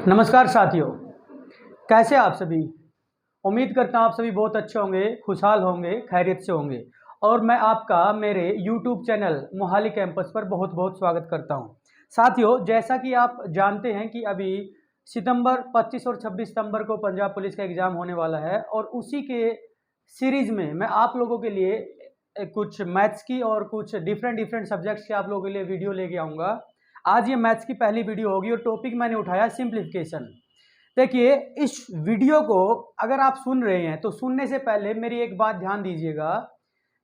नमस्कार साथियों, कैसे आप सभी। उम्मीद करता हूँ आप सभी बहुत अच्छे होंगे, खुशहाल होंगे, खैरियत से होंगे। और मैं आपका मेरे YouTube चैनल मोहाली कैंपस पर बहुत बहुत स्वागत करता हूँ। साथियों, जैसा कि आप जानते हैं कि अभी सितंबर 25 और 26 सितंबर को पंजाब पुलिस का एग्ज़ाम होने वाला है और उसी के सीरीज़ में मैं आप लोगों के लिए कुछ मैथ्स की और कुछ डिफरेंट सब्जेक्ट्स के आप लोगों के लिए वीडियो लेके आऊँगा। आज ये मैथ्स की पहली वीडियो होगी और टॉपिक मैंने उठाया सिंप्लीफिकेशन। देखिए, इस वीडियो को अगर आप सुन रहे हैं तो सुनने से पहले मेरी एक बात ध्यान दीजिएगा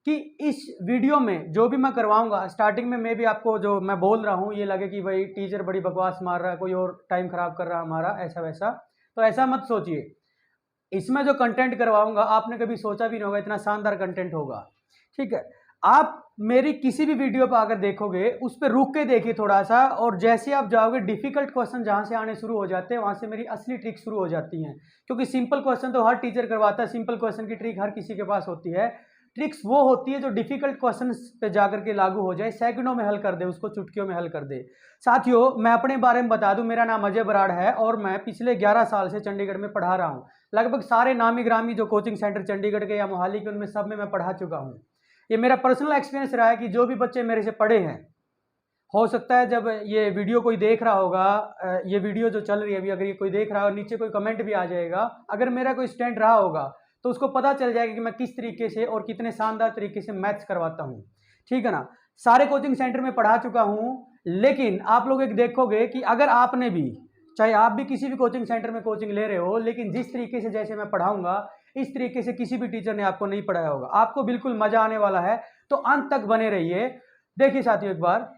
कि इस वीडियो में जो भी मैं करवाऊंगा स्टार्टिंग में भी आपको जो मैं बोल रहा हूं ये लगे कि भाई टीचर बड़ी बकवास मार रहा है, कोई और टाइम खराब कर रहा है हमारा, ऐसा वैसा। तो ऐसा मत सोचिए। इसमें जो कंटेंट करवाऊंगा आपने कभी सोचा भी नहीं होगा इतना शानदार कंटेंट होगा। ठीक है, आप मेरी किसी भी वीडियो पर अगर देखोगे उस पर रुक के देखिए थोड़ा सा, और जैसे आप जाओगे डिफिकल्ट क्वेश्चन जहां से आने शुरू हो जाते हैं वहां से मेरी असली ट्रिक शुरू हो जाती हैं। क्योंकि सिंपल क्वेश्चन तो हर टीचर करवाता है, सिंपल क्वेश्चन की ट्रिक हर किसी के पास होती है। ट्रिक्स वो होती है जो डिफिकल्ट क्वेश्चन पे जाकर के लागू हो जाए, सेकंडों में हल कर दे, उसको चुटकियों में हल कर दे। साथियों, मैं अपने बारे में बता दूं, मेरा नाम अजय बराड़ है और मैं पिछले 11 साल से चंडीगढ़ में पढ़ा रहा हूं। लगभग सारे नामी ग्रामी जो कोचिंग सेंटर चंडीगढ़ के या मोहाली के उनमें सब में मैं पढ़ा चुका हूं। ये मेरा पर्सनल एक्सपीरियंस रहा है कि जो भी बच्चे मेरे से पढ़े हैं, हो सकता है जब ये वीडियो कोई देख रहा होगा, ये वीडियो जो चल रही है अभी, अगर ये कोई देख रहा है और नीचे कोई कमेंट भी आ जाएगा, अगर मेरा कोई स्टूडेंट रहा होगा तो उसको पता चल जाएगा कि मैं किस तरीके से और कितने शानदार तरीके से मैथ्स करवाता हूँ। ठीक है ना। सारे कोचिंग सेंटर में पढ़ा चुका हूँ, लेकिन आप लोग एक देखोगे कि अगर आपने भी, चाहे आप भी किसी भी कोचिंग सेंटर में कोचिंग ले रहे हो, लेकिन जिस तरीके से जैसे मैं पढ़ाऊंगा इस तरीके से किसी भी टीचर ने आपको नहीं पढ़ाया होगा। आपको बिल्कुल मजा आने वाला है, तो अंत तक बने रहिए। देखिए साथियों, एक बार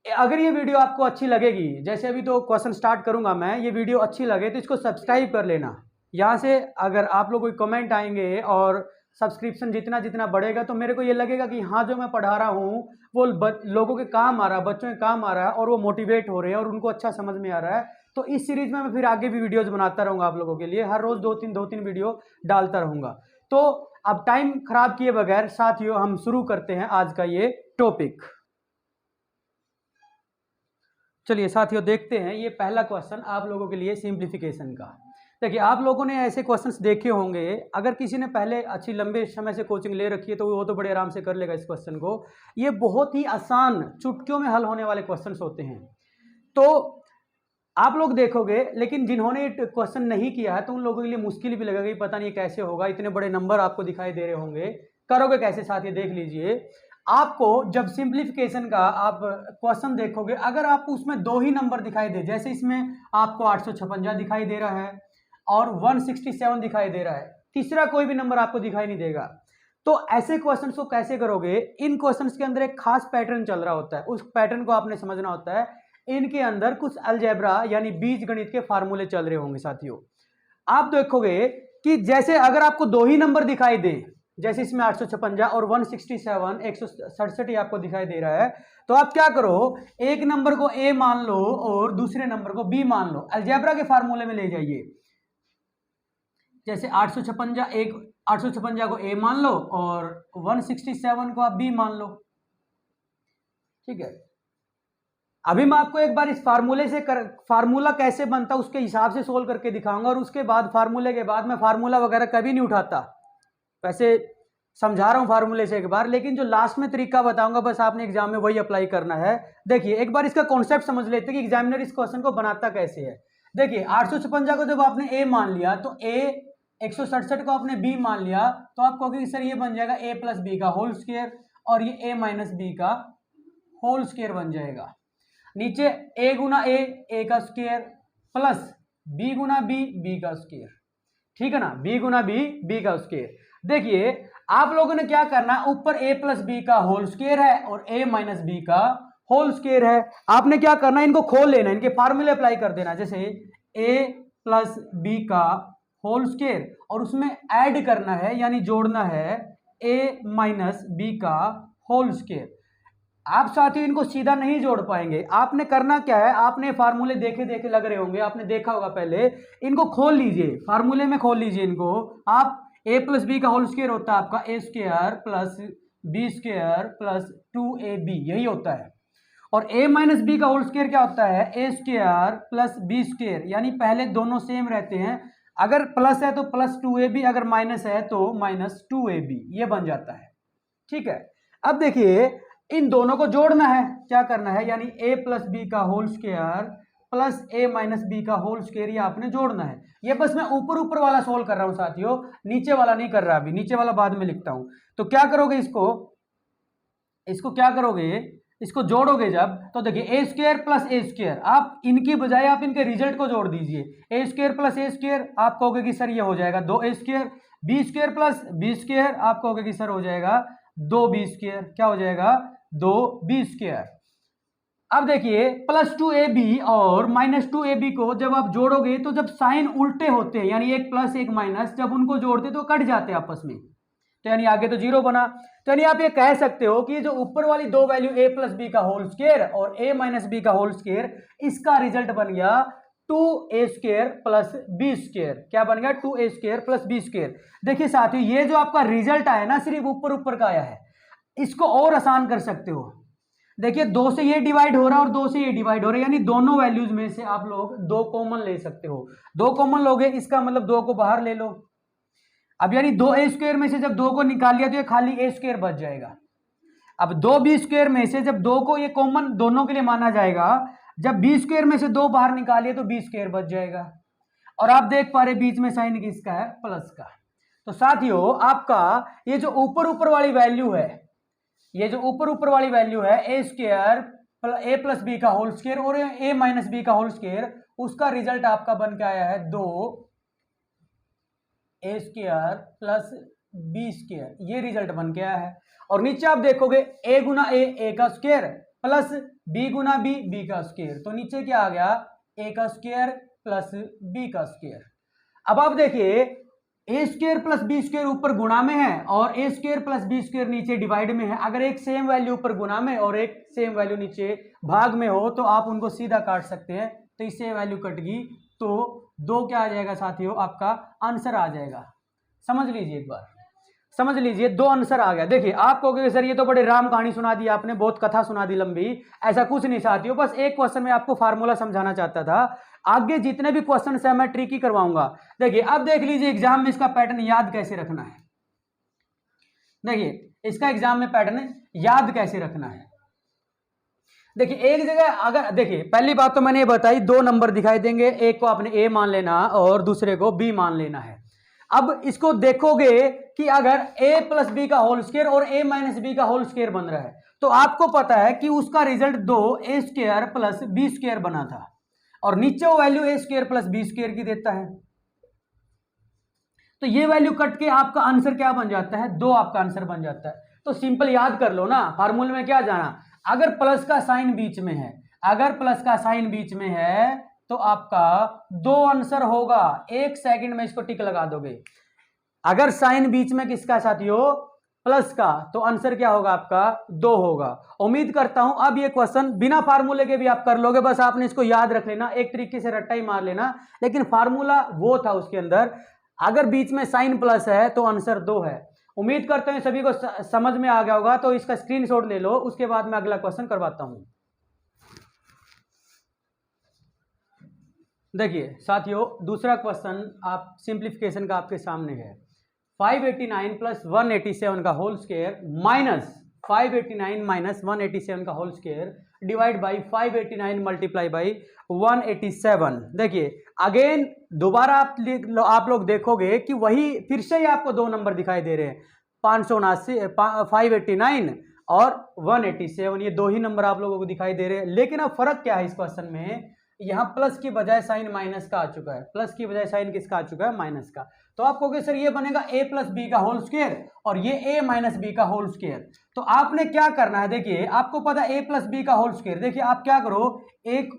अगर ये वीडियो आपको अच्छी लगेगी, जैसे अभी तो क्वेश्चन स्टार्ट करूंगा मैं, ये वीडियो अच्छी लगे तो इसको सब्सक्राइब कर लेना। यहाँ से अगर आप लोग कोई कमेंट आएंगे और सब्सक्रिप्शन जितना जितना बढ़ेगा तो मेरे को ये लगेगा कि हाँ, जो मैं पढ़ा रहा हूँ वो लोगों के काम आ रहा है, बच्चों के काम आ रहा है और वो मोटिवेट हो रहे हैं और उनको अच्छा समझ में आ रहा है। तो इस सीरीज में मैं फिर आगे भी वीडियोज बनाता रहूंगा आप लोगों के लिए, हर रोज दो तीन वीडियो डालता रहूंगा। तो अब टाइम खराब किए बगैर साथियों हम शुरू करते हैं आज का ये टॉपिक। चलिए साथियों, देखते हैं ये पहला क्वेश्चन आप लोगों के लिए सिंप्लीफिकेशन का। देखिए, आप लोगों ने ऐसे क्वेश्चंस देखे होंगे, अगर किसी ने पहले अच्छी लंबे समय से कोचिंग ले रखी है तो वो तो बड़े आराम से कर लेगा इस क्वेश्चन को। ये बहुत ही आसान, चुटकियों में हल होने वाले क्वेश्चंस होते हैं। तो आप लोग देखोगे, लेकिन जिन्होंने क्वेश्चन नहीं किया है तो उन लोगों के लिए मुश्किल भी लगेगा, पता नहीं कैसे होगा, इतने बड़े नंबर आपको दिखाई दे रहे होंगे, करोगे कैसे साथ। ये देख लीजिए, आपको जब सिंप्लीफिकेशन का आप क्वेश्चन देखोगे, अगर आपको उसमें दो ही नंबर दिखाई दे, जैसे इसमें आपको 856 दिखाई दे रहा है और 167 दिखाई दे रहा है, तीसरा कोई भी नंबर आपको दिखाई नहीं देगा, तो ऐसे क्वेश्चंस को कैसे करोगे। इन क्वेश्चंस के अंदर एक खास पैटर्न चल रहा होता है, उस पैटर्न को आपने समझना होता है। इनके अंदर कुछ अलजेब्रा यानी बीज गणित के फार्मूले चल रहे होंगे साथियों। आप देखोगे कि जैसे अगर आपको दो ही नंबर दिखाई दे, जैसे इसमें 856 और 167, 167 ही आपको दिखाई दे रहा है, तो आप क्या करो, एक नंबर को ए मान लो और दूसरे नंबर को बी मान लो, अलजेब्रा के फार्मूले में ले जाइए। जैसे 856 को ए मान लो और 167 को आप बी मान लो। ठीक है, अभी मैं आपको एक बार इस फार्मूले से फार्मूला कैसे बनता उसके हिसाब से सोल्व करके दिखाऊंगा, और उसके बाद फार्मूले के बाद मैं फार्मूला वगैरह कभी नहीं उठाता, वैसे समझा रहा हूं फार्मूले से एक बार, लेकिन जो लास्ट में तरीका बताऊंगा बस आपने एग्जाम में वही अप्लाई करना है। देखिए, एक बार इसका कॉन्सेप्ट समझ लेते हैं कि एग्जामिनर इस क्वेश्चन को बनाता कैसे है। देखिए, 856 को जब आपने ए मान लिया तो ए, 167 को आपने बी मान लिया, तो आप कहोगे सर ये बन जाएगा ए प्लस बी का होल स्क्वायर, और ये ए माइनस बी का होल स्क्वायर बन जाएगा। नीचे ए गुना ए का स्क्वायर प्लस बी गुना बी का स्क्वायर। ठीक है ना, बी गुना बी का स्क्वायर। देखिए, आप लोगों ने क्या करना, ऊपर ए प्लस बी का होल स्क्वायर है और ए माइनस बी का होल स्क्वायर है, आपने क्या करना, इनको खोल लेना, इनके फार्मूले अप्लाई कर देना। जैसे ए प्लस बी का होल स्क्वायर और उसमें ऐड करना है यानी जोड़ना है ए माइनस बी का होल स्क्वायर। आप साथियों इनको सीधा नहीं जोड़ पाएंगे, आपने करना क्या है, आपने फार्मूले देखे देखे लग रहे होंगे, आपने देखा होगा पहले, इनको खोल लीजिए, फार्मूले में खोल लीजिए इनको आप। ए प्लस बी का होल स्क्वायर होता है आपका a square plus b square plus 2ab, यही होता है। और a माइनस बी का होल स्क्वायर क्या होता है, a square plus b square, यानी पहले दोनों सेम रहते हैं, अगर प्लस है तो प्लस 2ab, अगर माइनस है तो माइनस 2ab, ये बन जाता है। ठीक है, अब देखिए इन दोनों को जोड़ना है, क्या करना है, यानी a प्लस बी का whole square plus a minus b का होल स्क्वायर, ये आपने जोड़ना है। ये बस मैं ऊपर ऊपर वाला सोल्व कर रहा हूं साथियों, नीचे वाला नहीं कर रहा, अभी नीचे वाला बाद में लिखता हूं। तो क्या करोगे, इसको क्या करोगे, इसको जोड़ोगे जब, तो देखिए a square plus a square, आप इनकी बजाय आप इनके रिजल्ट को जोड़ दीजिए, a square plus a square, आप कहोगे कि सर ये हो जाएगा 2a square, b square plus b square, आप कहोगे कि सर हो जाएगा 2b स्क्वायर, क्या हो जाएगा 2b स्क्वायर। अब देखिए प्लस 2ab और माइनस 2ab को जब आप जोड़ोगे तो जब साइन उल्टे होते हैं, यानी एक प्लस एक माइनस, जब उनको जोड़ते तो कट जाते हैं आपस में, तो यानी आगे तो जीरो बना। तो यानी आप ये कह सकते हो कि जो ऊपर वाली दो वैल्यू a प्लस बी का होल स्क्वायर और a माइनस बी का होल स्क्वायर, इसका रिजल्ट बन गया 2a square plus b square. क्या बन गया, 2a square plus b square. देखिए साथियों, ये जो आपका रिजल्ट आया ना, सिर्फ ऊपर ऊपर का आया है, इसको और आसान कर सकते हो। देखिए 2 से ये डिवाइड हो रहा है और 2 से ये डिवाइड हो रहा है, यानी दोनों वैल्यूज में से आप लोग 2 कॉमन ले सकते हो। 2 कॉमन लोगे, इसका मतलब 2 को बाहर ले लो। अब यानी 2a स्क्वायर में से जब 2 को निकाल लिया तो ये खाली a स्क्वायर बच जाएगा। अब 2b स्क्वायर में से जब 2 को ये कॉमन दोनों के लिए माना जाएगा, जब b स्क्वायर में से 2 बाहर निकालिए तो b स्क्वायर बच जाएगा। और आप देख पा रहे बीच में साइन किसका है, प्लस का। तो साथियों आपका ये जो ऊपर ऊपर वाली वैल्यू है, ये जो ऊपर ऊपर वाली वैल्यू है a square a plus b का होल स्क्वायर और a माइनस बी का होल स्क्वायर, उसका रिजल्ट आपका बन के आया है 2a square plus b square, ये रिजल्ट बन के आया है। और नीचे आप देखोगे a गुना a का स्क्वायर प्लस b गुना b का स्क्वायर, तो नीचे क्या आ गया, a का स्क्वायर प्लस b का स्क्वायर। अब आप देखिए a square plus b square ऊपर गुणा में है और ए स्क्वायर प्लस बी स्क्वायर नीचे डिवाइड में है। अगर एक सेम वैल्यू ऊपर गुणा में और एक सेम वैल्यू नीचे भाग में हो तो आप उनको सीधा काट सकते हैं, तो इससे वैल्यू कट गई तो 2 क्या आ जाएगा साथियों, आपका आंसर आ जाएगा। समझ लीजिए, एक बार समझ लीजिए, 2 आंसर आ गया। देखिए आप कहोगे सर ये तो बड़े राम कहानी सुना दी आपने, बहुत कथा सुना दी लंबी। ऐसा कुछ नहीं साथियों, बस एक क्वेश्चन में आपको फार्मूला समझाना चाहता था। आगे जितने भी क्वेश्चन है मैं ट्रिकी करवाऊंगा। देखिए अब देख लीजिए एग्जाम में इसका पैटर्न याद कैसे रखना है। देखिए इसका एग्जाम में पैटर्न याद कैसे रखना है। देखिए एक जगह अगर, देखिए पहली बात तो मैंने ये बताई, 2 नंबर दिखाई देंगे, एक को आपने ए मान लेना और दूसरे को बी मान लेना है। अब इसको देखोगे कि अगर a प्लस बी का होल स्क्वायर और a माइनस बी का होल स्क्वायर बन रहा है, तो आपको पता है कि उसका result 2a square plus b square बना था, और नीचे वो value a square plus b square की देता है। तो ये वैल्यू कट के आपका आंसर क्या बन जाता है, 2 आपका आंसर बन जाता है। तो सिंपल याद कर लो ना, फार्मूले में क्या जाना, अगर प्लस का साइन बीच में है, अगर प्लस का साइन बीच में है तो आपका 2 आंसर होगा। 1 सेकंड में इसको टिक लगा दोगे। अगर साइन बीच में किसका साथियों, प्लस का, तो आंसर क्या होगा आपका 2 होगा। उम्मीद करता हूं अब ये क्वेश्चन बिना फार्मूले के भी आप कर लोगे, बस आपने इसको याद रख लेना, एक तरीके से रट्टा ही मार लेना, लेकिन फार्मूला वो था उसके अंदर। अगर बीच में साइन प्लस है तो आंसर 2 है। उम्मीद करते हैं सभी को समझ में आ गया होगा। तो इसका स्क्रीनशॉट ले लो, उसके बाद मैं अगला क्वेश्चन करवाता हूं। देखिए साथियों दूसरा क्वेश्चन आप सिंप्लीफिकेशन का आपके सामने है। 589 प्लस 187 का होल स्क्वायर माइनस 589 माइनस 187 का whole square divide by 589 multiply by 187। देखिए अगेन दोबारा आप लोग देखोगे कि वही फिर से ही आपको 2 नंबर दिखाई दे रहे हैं, 589 और 187, ये 2 ही नंबर आप लोगों को दिखाई दे रहे हैं। लेकिन अब फर्क क्या है इस क्वेश्चन में, यहाँ प्लस की बजाय साइन माइनस का आ चुका है, प्लस की बजाय साइन किसका आ चुका है, माइनस का। तो आप कहोगे सर ये बनेगा a प्लस बी का होल स्क्वायर और ये a माइनस बी का होल स्क्वायर। तो आपने क्या करना है, देखिए आपको पता है a प्लस बी का होल स्क्वायर। देखिए आप क्या करो, एक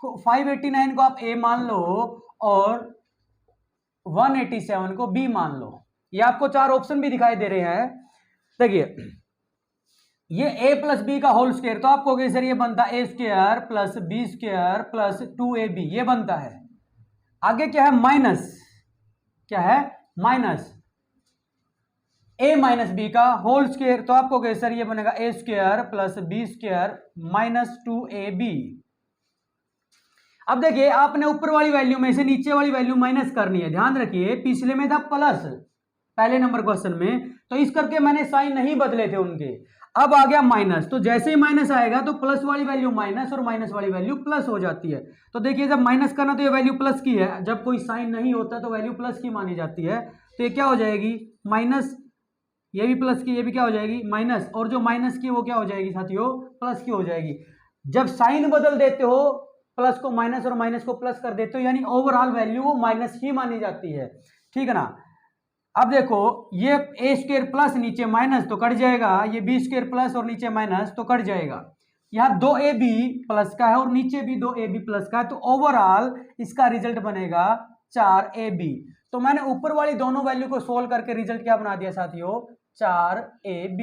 589 को आप a मान लो और 187 को b मान लो। ये आपको 4 ऑप्शन भी दिखाई दे रहे हैं। देखिए ये a प्लस बी का होल स्क्वायर, तो आपको कहोगे सर ये बनता है a square plus b square plus 2ab, ये बनता है। आगे क्या है, माइनस, क्या है, माइनस ए माइनस बी का होल स्क्वायर, तो आपको कहे सर ये बनेगा a square plus b square minus 2ab। अब देखिए आपने ऊपर वाली वैल्यू में से नीचे वाली वैल्यू माइनस करनी है। ध्यान रखिए पिछले में था प्लस पहले नंबर क्वेश्चन में, तो इस करके मैंने साइन नहीं बदले थे उनके। अब आ गया माइनस, तो जैसे ही माइनस आएगा तो प्लस वाली वैल्यू माइनस और माइनस वाली वैल्यू प्लस हो जाती है। तो देखिए जब माइनस करना तो ये वैल्यू प्लस की है, जब कोई साइन नहीं होता तो वैल्यू प्लस की मानी जाती है। तो ये क्या हो जाएगी माइनस, ये भी प्लस की, ये भी क्या हो जाएगी माइनस, और जो माइनस की वो क्या हो जाएगी साथियों प्लस की हो जाएगी। जब साइन बदल देते हो प्लस को माइनस और माइनस को प्लस कर देते हो, यानी ओवरऑल वैल्यू वो माइनस ही मानी जाती है, ठीक है ना। अब देखो ये ए स्क्वायर प्लस नीचे माइनस तो कट जाएगा, ये बी स्क्वायर प्लस और नीचे माइनस तो कट जाएगा। यहाँ 2ab प्लस का है और नीचे भी 2ab प्लस का है, तो ओवरऑल इसका रिजल्ट बनेगा 4ab। तो मैंने ऊपर वाली दोनों वैल्यू को सोल्व करके रिजल्ट क्या बना दिया साथियों 4ab।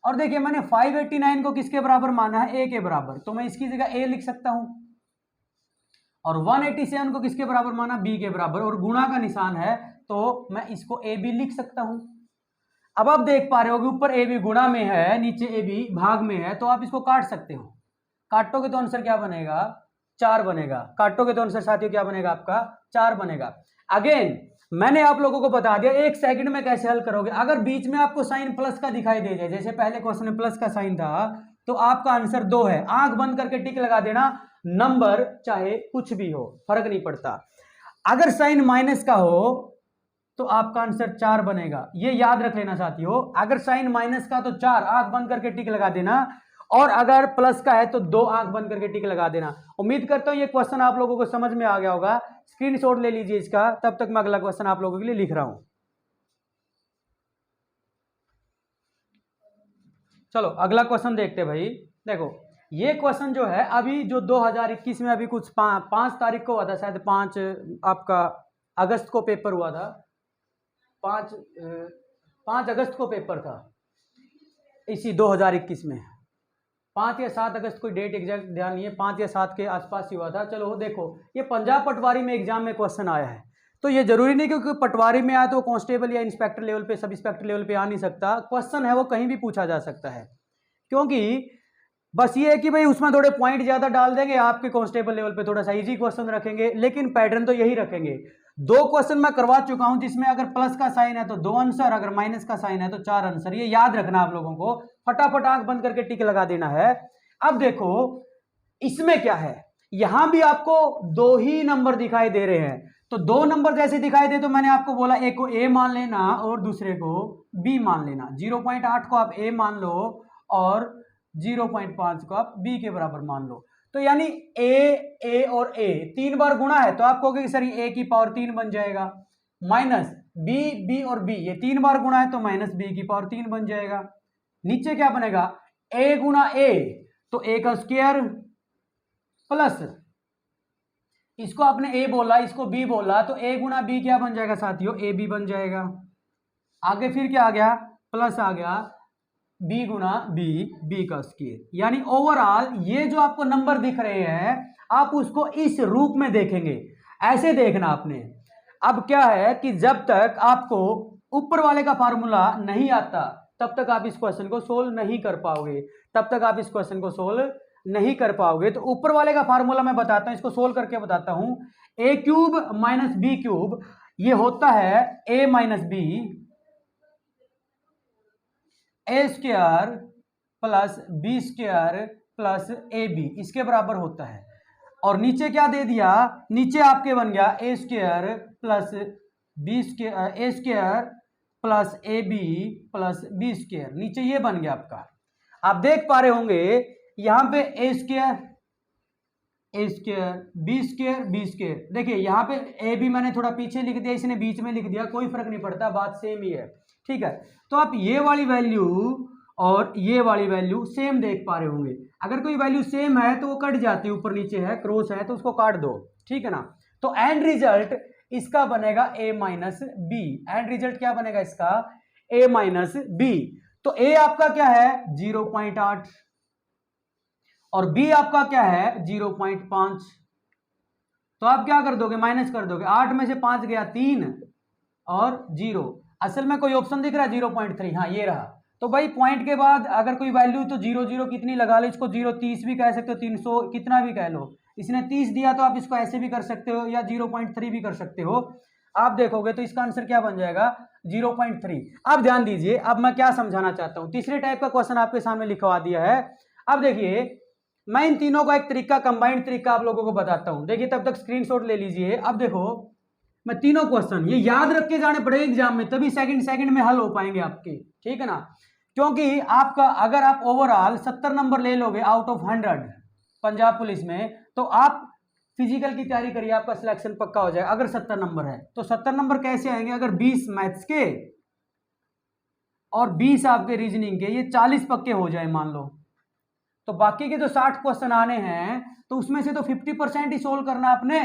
और देखिए मैंने 589 को किसके बराबर माना है a के बराबर, तो मैं इसकी जगह a लिख सकता हूं। और 187 को किसके बराबर माना b के बराबर, और गुणा का निशान है तो मैं इसको ए बी लिख सकता हूं। अब आप देख पा रहे हो कि ऊपर ए बी गुणा में है नीचे ए बी भाग में है, तो आप इसको काट सकते हो। काटोगे तो आंसर क्या बनेगा 4 बनेगा। काटोगे तो आंसर साथियों क्या बनेगा आपका 4 बनेगा। अगेन मैंने आप लोगों को बता दिया 1 सेकंड में कैसे हल करोगे। अगर बीच में आपको साइन प्लस का दिखाई दे जाए, जैसे पहले क्वेश्चन में प्लस का साइन था, तो आपका आंसर 2 है। आंख बंद करके टिक लगा देना, नंबर चाहे कुछ भी हो फर्क नहीं पड़ता। अगर साइन माइनस का हो तो आपका आंसर 4 बनेगा, ये याद रख लेना साथियों। अगर साइन माइनस का तो 4, आंख बंद करके टिक लगा देना, और अगर प्लस का है तो 2 आंख बंद करके टिक लगा देना। उम्मीद करता हूं ये क्वेश्चन आप लोगों को समझ में आ गया होगा। स्क्रीनशॉट ले लीजिए इसका, तब तक मैं अगला क्वेश्चन आप लोगों के लिए लिख रहा हूं। चलो अगला क्वेश्चन देखते हैं भाई। देखो ये क्वेश्चन जो है अभी जो 2021 में अभी कुछ 5 तारीख को हुआ था, शायद 5 आपका अगस्त को पेपर हुआ था। 5 अगस्त को पेपर था इसी 2021 में, 5 या 7 अगस्त कोई डेट एग्जैक्ट ध्यान नहीं है, 5 या 7 के आसपास ही हुआ था। चलो देखो ये पंजाब पटवारी में एग्जाम में क्वेश्चन आया है, तो ये जरूरी नहीं क्योंकि पटवारी में आया तो कांस्टेबल या इंस्पेक्टर लेवल पे सब इंस्पेक्टर लेवल पे आ नहीं सकता। क्वेश्चन है वो कहीं भी पूछा जा सकता है, क्योंकि बस ये है कि भाई उसमें थोड़े पॉइंट ज्यादा डाल देंगे, आपके कांस्टेबल लेवल पे थोड़ा सा इजी क्वेश्चन रखेंगे, लेकिन पैटर्न तो यही रखेंगे। 2 क्वेश्चन मैं करवा चुका हूं जिसमें अगर प्लस का साइन है तो 2 आंसर, अगर माइनस का साइन है तो 4 आंसर। ये याद रखना आप लोगों को, फटाफट आंख बंद करके टिक लगा देना है। अब देखो इसमें क्या है, यहां भी आपको 2 ही नंबर दिखाई दे रहे हैं, तो 2 नंबर जैसे दिखाई दे तो मैंने आपको बोला एक को ए मान लेना और दूसरे को बी मान लेना। 0.8 को आप ए मान लो और 0.5 को आप बी के बराबर मान लो। तो यानी ए और ए 3 बार गुणा है, तो आप कहोगे कि सर ये ए की पावर 3 बन जाएगा। माइनस बी और बी ये 3 बार गुणा है तो माइनस बी की पावर 3 बन जाएगा। नीचे क्या बनेगा ए गुणा ए, तो ए का स्क्वायर प्लस इसको आपने ए बोला इसको बी बोला, तो ए गुणा बी क्या बन जाएगा साथियों ए बी बन जाएगा। आगे फिर क्या आ गया प्लस आ गया बी गुणा बी का स्क्वायर। यानी ओवरऑल ये जो आपको नंबर दिख रहे हैं आप उसको इस रूप में देखेंगे, ऐसे देखना आपने। अब क्या है कि जब तक आपको ऊपर वाले का फार्मूला नहीं आता तब तक आप इस क्वेश्चन को सोल्व नहीं कर पाओगे, तब तक आप इस क्वेश्चन को सोल्व नहीं कर पाओगे। तो ऊपर वाले का फार्मूला मैं बताता हूं, इसको सोल्व करके बताता हूं। A cube minus b cube ये होता है a minus b a square plus b square plus a b, इसके बराबर होता है। और नीचे क्या दे दिया, नीचे आपके बन गया a square plus b square a square plus a b plus b square, नीचे ये बन गया आपका। आप देख पा रहे होंगे यहां पे ए स्क्वायर बी स्क्वायर। देखिए यहां पे ए बी मैंने थोड़ा पीछे लिख दिया, इसने बीच में लिख दिया, कोई फर्क नहीं पड़ता, बात सेम ही है, ठीक है। तो आप ये वाली वैल्यू और ये वाली वैल्यू सेम देख पा रहे होंगे। अगर कोई वैल्यू सेम है तो वो कट जाती है, ऊपर नीचे है क्रॉस है तो उसको काट दो, ठीक है ना। तो एंड रिजल्ट इसका बनेगा ए माइनस बी। एंड रिजल्ट क्या बनेगा इसका ए माइनस बी। तो ए आपका क्या है 0.8 और बी आपका क्या है 0.5। तो आप क्या कर दोगे माइनस कर दोगे, 8 में से 5 गया 3 और 0, असल में कोई ऑप्शन दिख रहा है 0.3, हाँ ये रहा। तो भाई पॉइंट के बाद अगर कोई वैल्यू तो 0 कितनी लगा लो, इसको 0.30 भी कह सकते हो, 300 कितना भी कह लो। इसने 30 दिया तो आप इसको ऐसे भी कर सकते हो या 0.3 भी कर सकते हो। आप देखोगे तो इसका आंसर क्या बन जाएगा 0.3। अब ध्यान दीजिए, अब मैं क्या समझाना चाहता हूं। तीसरे टाइप का क्वेश्चन आपके सामने लिखवा दिया है। अब देखिए मैं इन तीनों का एक तरीका, कंबाइंड तरीका आप लोगों को बताता हूं। देखिए तब तक स्क्रीनशॉट ले लीजिए। अब देखो मैं तीनों क्वेश्चन ये याद रख के जाने पड़ेंगे एग्जाम में, तभी सेकंड में हल हो पाएंगे आपके, ठीक है ना। क्योंकि आपका अगर आप ओवरऑल 70 नंबर ले लोगे आउट ऑफ 100 पंजाब पुलिस में, तो आप फिजिकल की तैयारी करिए, आपका सिलेक्शन पक्का हो जाएगा। अगर 70 नंबर है तो 70 नंबर कैसे आएंगे, अगर 20 मैथ्स के और 20 आपके रीजनिंग के, ये 40 पक्के हो जाए मान लो, तो बाकी के जो 60 क्वेश्चन आने हैं तो उसमें से तो 50% ही सोल्व करना आपने।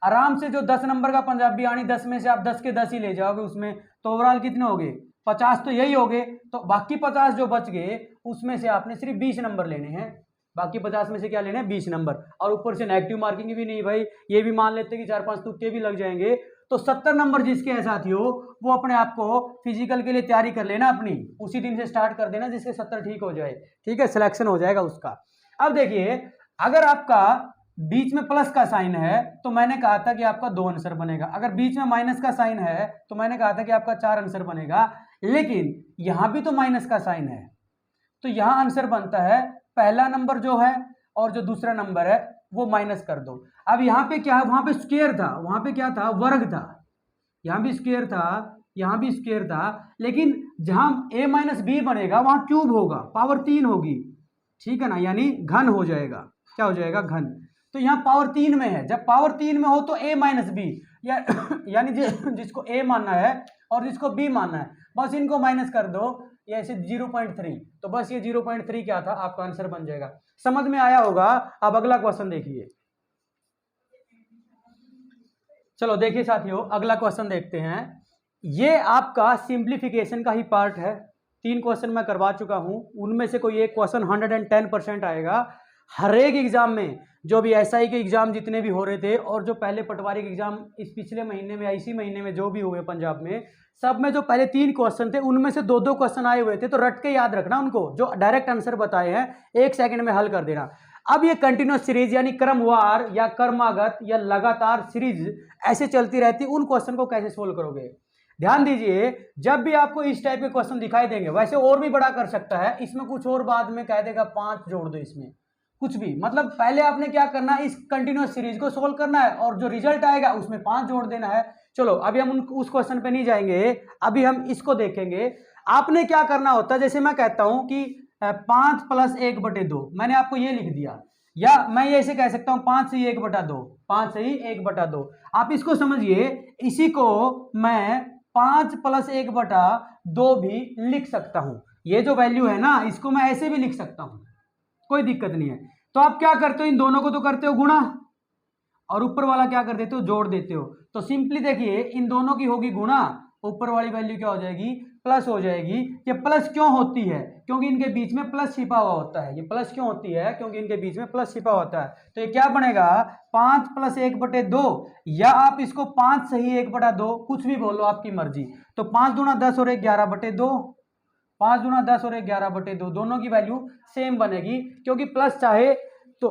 आराम से जो 10 नंबर का पंजाबी आनी, 10 में से आप 10 के 10 ही ले जाओगे उसमें, तो ओवरऑल कितने हो गए 50 तो यही हो गए। तो बाकी 50 जो बच गए उसमें से आपने सिर्फ 20 नंबर लेने हैं। बाकी 50 में से क्या लेने हैं 20 नंबर, और ऊपर से नेगेटिव मार्किंग भी नहीं भाई, ये भी मान लेते कि 4-5 तुक्के भी लग जाएंगे। तो 70 नंबर जिसके है साथियों, वो अपने आप को फिजिकल के लिए तैयारी कर लेना अपनी, उसी दिन से स्टार्ट कर देना जिसके 70 ठीक हो जाए, ठीक है, सिलेक्शन हो जाएगा उसका। अब देखिए अगर आपका बीच में प्लस का साइन है तो मैंने कहा था कि आपका 2 आंसर बनेगा, अगर बीच में माइनस का साइन है तो मैंने कहा था कि आपका 4 आंसर बनेगा। लेकिन यहां भी तो माइनस का साइन है, तो यहां आंसर बनता है पहला नंबर जो है और जो दूसरा नंबर है वो माइनस कर दो। अब यहाँ पे क्या है, वहां पे स्क्वायर था, वहां पे क्या था वर्ग था, यहाँ भी स्क्वायर था, यहाँ भी स्क्वायर था, लेकिन जहां a माइनस बी बनेगा वहां क्यूब होगा, पावर 3 होगी, ठीक है ना, यानी घन हो जाएगा। क्या हो जाएगा घन। तो यहाँ पावर 3 में है, जब पावर 3 में हो तो a माइनस बी या यानी जिसको a मानना है और जिसको b मानना है बस इनको माइनस कर दो, या ऐसे 0.3, तो बस ये 0.3 क्या था आपका आंसर बन जाएगा। समझ में आया होगा। अब अगला क्वेश्चन देखिए। चलो देखिए साथियों अगला क्वेश्चन देखते हैं। ये आपका सिंप्लीफिकेशन का ही पार्ट है। 3 क्वेश्चन मैं करवा चुका हूं, उनमें से कोई एक क्वेश्चन 110% आएगा। हर एक एग्जाम में, जो भी एसआई के एग्जाम जितने भी हो रहे थे और जो पहले पटवारी के एग्जाम इस पिछले महीने में या इसी महीने में जो भी हुए पंजाब में, सब में जो पहले 3 क्वेश्चन थे उनमें से 2-2 क्वेश्चन आए हुए थे, तो रट के याद रखना उनको। जो डायरेक्ट आंसर बताए हैं 1 सेकंड में हल कर देना। अब ये कंटिन्यूस सीरीज यानी क्रमवार या क्रमागत या लगातार सीरीज ऐसे चलती रहती, उन क्वेश्चन को कैसे सोल्व करोगे। ध्यान दीजिए, जब भी आपको इस टाइप के क्वेश्चन दिखाई देंगे, वैसे और भी बड़ा कर सकता है, इसमें कुछ और बाद में कह देगा 5 जोड़ दो, इसमें कुछ भी, मतलब पहले आपने क्या करना है, इस कंटिन्यूस सीरीज को सोल्व करना है और जो रिजल्ट आएगा उसमें 5 जोड़ देना है। चलो अभी हम उस क्वेश्चन पे नहीं जाएंगे, अभी हम इसको देखेंगे। आपने क्या करना होता है, जैसे मैं कहता हूं कि 5 + 1/2, मैंने आपको ये लिख दिया, या मैं ये ऐसे कह सकता हूं 5 से 1/2, 5 से 1/2। आप इसको समझिए, इसी को मैं 5 + 1/2 भी लिख सकता हूं। ये जो वैल्यू है ना, इसको मैं ऐसे भी लिख सकता हूं, कोई दिक्कत नहीं है। तो आप क्या करते हो, इन दोनों को तो करते हो गुणा, और ऊपर वाला क्या कर देते हो, जोड़ देते हो। तो सिंपली देखिए, इन दोनों की होगी गुणा, ऊपर वाली वैल्यू क्या हो जाएगी, प्लस हो जाएगी। ये प्लस क्यों होती है, क्योंकि इनके बीच में प्लस छिपा हुआ होता है। ये प्लस क्यों होती है, क्योंकि इनके बीच में प्लस छिपा होता है। तो ये क्या बनेगा 5 + 1/2, या आप इसको 5 सही 1/2, कुछ भी बोलो आपकी मर्जी। तो 5 दूना 10 और 1 11/2, 5 दूना 10 और 1 11/2, दोनों की वैल्यू सेम बनेगी, क्योंकि प्लस चाहे तो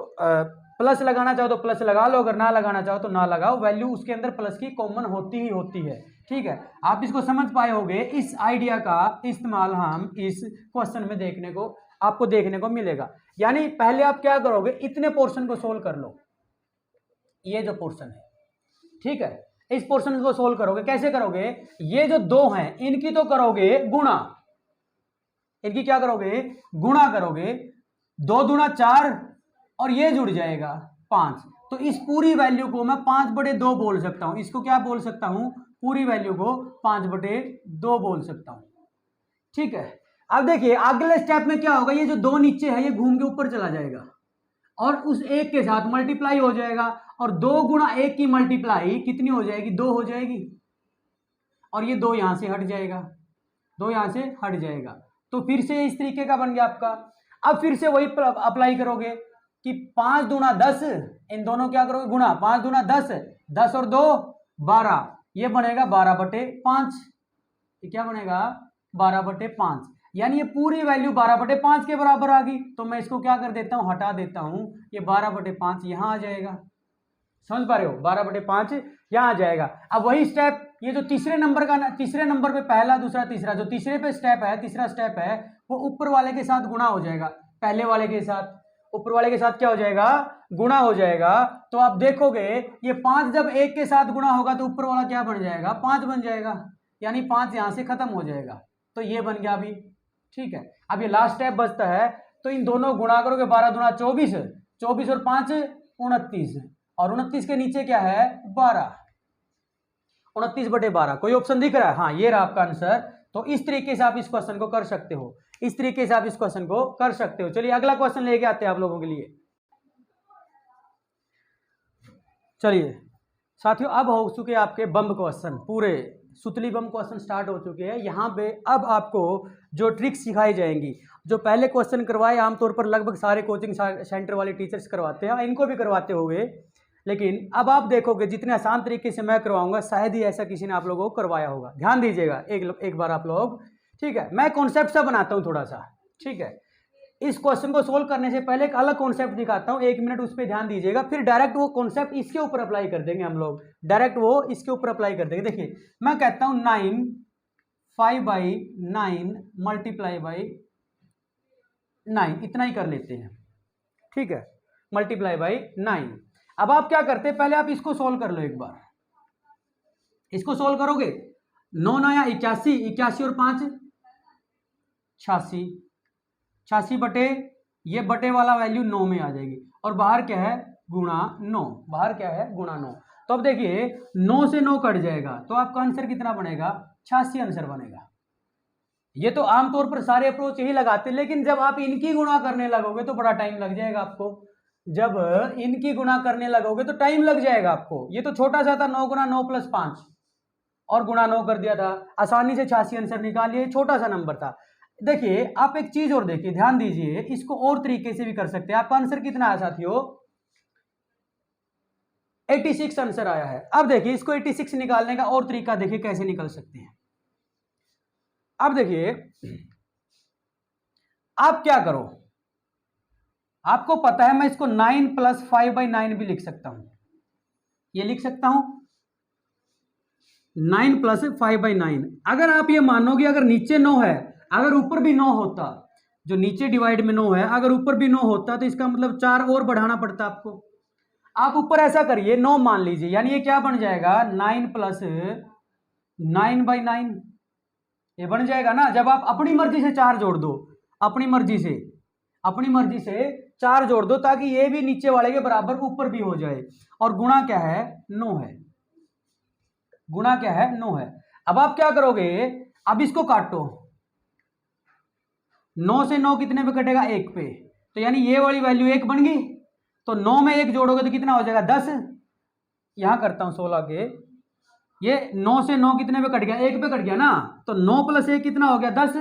प्लस लगाना चाहो तो प्लस लगा लो, अगर ना लगाना चाहो तो ना लगाओ, वैल्यू उसके अंदर प्लस की कॉमन होती ही होती है। ठीक है, आप इसको समझ पाए होंगे। इस आइडिया का इस्तेमाल हम इस क्वेश्चन में आपको देखने को मिलेगा। यानी पहले आप क्या करोगे, इतने पोर्शन को सोल्व कर लो, ये जो पोर्शन है, ठीक है, इस पोर्शन को सोल्व करोगे। कैसे करोगे, ये जो 2 हैं इनकी तो करोगे गुणा, इनकी क्या करोगे, गुणा करोगे, 2 दूना 4 और ये जुड़ जाएगा 5। तो इस पूरी वैल्यू को मैं 5/2 बोल सकता हूं। इसको क्या बोल सकता हूं, पूरी वैल्यू को 5/2 बोल सकता हूं। ठीक है, अब देखिए अगले स्टेप में क्या होगा, ये जो 2 नीचे है ये घूम के ऊपर चला जाएगा और उस 1 के साथ मल्टीप्लाई हो जाएगा, और 2 × 1 की मल्टीप्लाई कितनी हो जाएगी, 2 हो जाएगी, और ये 2 यहां से हट जाएगा, 2 यहां से हट जाएगा। तो फिर से इस तरीके का बन गया आपका। अब फिर से वही अप्लाई करोगे कि 5 दूना 10, इन दोनों क्या करोगे गुणा, 5 दूना 10, 10 और 2 12, ये बनेगा 12/5। ये क्या बनेगा 12/5, यानी ये पूरी वैल्यू 12/5 के बराबर आ गई। तो मैं इसको क्या कर देता हूँ, हटा देता हूँ, ये 12/5 यहाँ आ जाएगा। समझ पा रहे हो, 12/5 यहाँ आ जाएगा। अब वही स्टेप, ये जो तीसरे नंबर का ना, तीसरे नंबर पे पहला दूसरा तीसरा, जो तीसरे पे स्टेप है, तीसरा स्टेप है, वो ऊपर वाले के साथ गुणा हो जाएगा, पहले वाले के साथ, ऊपर वाले के साथ क्या हो जाएगा, गुणा हो जाएगा। तो आप देखोगे ये 5 जब 1 के साथ गुणा होगा तो ऊपर वाला क्या बन जाएगा, 5 बन जाएगा, यानी 5 यहां से खत्म हो जाएगा। तो ये बन गया अभी, ठीक है। अब ये लास्ट स्टेप बचता है, तो इन दोनों गुणा करोगे, 12 दूना 24, 24 और 5 29, और 29 के नीचे क्या है 12, 29/12। कोई ऑप्शन दिख रहा है, हाँ ये रहा आपका आंसर। तो इस तरीके से आप इस क्वेश्चन को कर सकते हो, इस तरीके से आप इस क्वेश्चन को कर सकते हो। चलिए अगला क्वेश्चन लेके आते हैं आप लोगों के लिए। चलिए साथियों, अब हो चुके आपके बम क्वेश्चन, पूरे सुतली बम क्वेश्चन स्टार्ट हो चुके हैं। यहाँ पे अब आपको जो ट्रिक्स सिखाई जाएंगी, जो पहले क्वेश्चन करवाए आमतौर पर लगभग सारे कोचिंग सेंटर वाले टीचर्स करवाते हैं, इनको भी करवाते होंगे, लेकिन अब आप देखोगे जितने आसान तरीके से मैं करवाऊंगा शायद ही ऐसा किसी ने आप लोगों को करवाया होगा। ध्यान दीजिएगा एक बार आप लोग, ठीक है। मैं कॉन्सेप्ट सा बनाता हूँ थोड़ा सा, ठीक है। इस क्वेश्चन को सोल्व करने से पहले एक अलग कॉन्सेप्ट दिखाता हूँ, 1 मिनट उस पर ध्यान दीजिएगा, फिर डायरेक्ट वो कॉन्सेप्ट इसके ऊपर अप्लाई कर देंगे हम लोग, डायरेक्ट वो इसके ऊपर अप्लाई कर देंगे। देखिए मैं कहता हूँ 9 5/9 मल्टीप्लाई बाई 9, इतना ही कर लेते हैं, ठीक है, मल्टीप्लाई बाई 9। अब आप क्या करते हैं, पहले आप इसको सोल्व कर लो एक बार, इसको सोल्व करोगे 9 9 81, 81 और 5 86, 86 बटे ये बटे वाला वैल्यू 9 में आ जाएगी, और बाहर क्या है गुणा 9, बाहर क्या है गुणा 9। तो अब देखिए 9 से 9 कट जाएगा, तो आपका आंसर कितना बनेगा 86 आंसर बनेगा। ये तो आमतौर पर सारे अप्रोच यही लगाते हैं, लेकिन जब आप इनकी गुणा करने लगोगे तो बड़ा टाइम लग जाएगा आपको, जब इनकी गुणा करने लगोगे तो टाइम लग जाएगा आपको। ये तो छोटा सा था, 9 गुना 9 + 5 और गुणा 9 कर दिया था, आसानी से 86 आंसर निकाल लिया, छोटा सा नंबर था। देखिए आप एक चीज और देखिए, ध्यान दीजिए, इसको और तरीके से भी कर सकते हैं। आपका आंसर कितना आया साथियों 86 आंसर आया है। अब देखिए इसको 86 निकालने का और तरीका देखिए कैसे निकल सकते हैं। अब देखिए आप क्या करो, आपको पता है मैं इसको 9 + 5/9 भी लिख सकता हूं, ये लिख सकता हूं 9 + 5/9। अगर आप ये मानोगे अगर नीचे 9 है, अगर ऊपर भी 9 होता, जो नीचे डिवाइड में 9 है, अगर ऊपर भी 9 होता तो इसका मतलब 4 और बढ़ाना पड़ता आपको। आप ऊपर ऐसा करिए 9 मान लीजिए, यानी ये क्या बन जाएगा 9 + 9/9, ये बन जाएगा ना। जब आप अपनी मर्जी से 4 जोड़ दो, अपनी मर्जी से 4 जोड़ दो, ताकि ये भी नीचे वाले के बराबर ऊपर भी हो जाए, और गुणा क्या है 9 है, गुणा क्या है 9 है। अब आप क्या करोगे, अब इसको काटो, 9 से 9 कितने पे कटेगा 1 पे, तो यानी ये वाली वैल्यू 1 बन गई। तो 9 में 1 जोड़ोगे तो कितना हो जाएगा 10, यहां करता हूं 16 के, ये 9 से 9 कितने पे कट गया 1 पे कट गया ना, तो 9 + 1 कितना हो गया 10,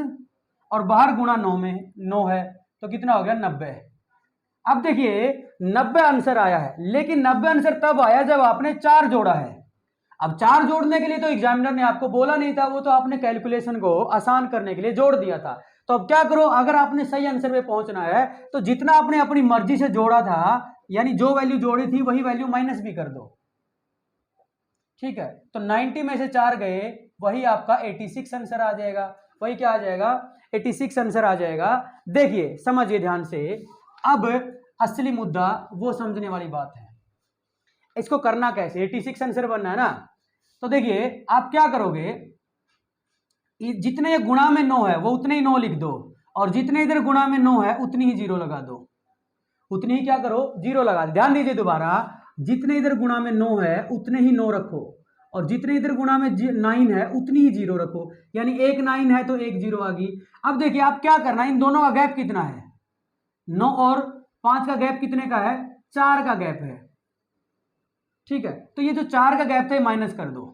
और बाहर गुणा 9 में 9 है तो कितना हो गया 90। अब देखिए 90 आंसर आया है, लेकिन 90 आंसर तब आया जब आपने 4 जोड़ा है। अब 4 जोड़ने के लिए तो एग्जामिनर ने आपको बोला नहीं था, वो तो आपने कैलकुलेशन को आसान करने के लिए जोड़ दिया था। तो अब क्या करो, अगर आपने सही आंसर पे पहुंचना है तो जितना आपने अपनी मर्जी से जोड़ा था, यानी जो वैल्यू जोड़ी थी वही वैल्यू माइनस भी कर दो, ठीक है। तो 90 में से 4 गए, वही आपका 86 आंसर आ जाएगा, वही क्या आ जाएगा 86 आंसर आ जाएगा। देखिए समझिए ध्यान से, अब असली मुद्दा वो समझने वाली बात है, इसको करना कैसे, 86 आंसर बनना है ना। तो देखिए आप क्या करोगे, जितने ये गुणा में 9 है वो उतने ही 9 लिख दो, और जितने इधर गुणा में 9 है उतनी ही 0 लगा दो, उतनी ही क्या करो 0 लगा दो। ध्यान दीजिए दोबारा, जितने इधर गुणा में 9 है उतने ही 9 रखो, और जितने इधर गुणा में 9 है उतनी ही 0 रखो, यानी एक 9 है तो एक 0 आ गई। अब देखिए आप क्या करना है, इन दोनों का गैप कितना है, 9 और 5 का गैप कितने का है 4 का गैप है, ठीक है। तो ये जो 4 का गैप था माइनस कर दो,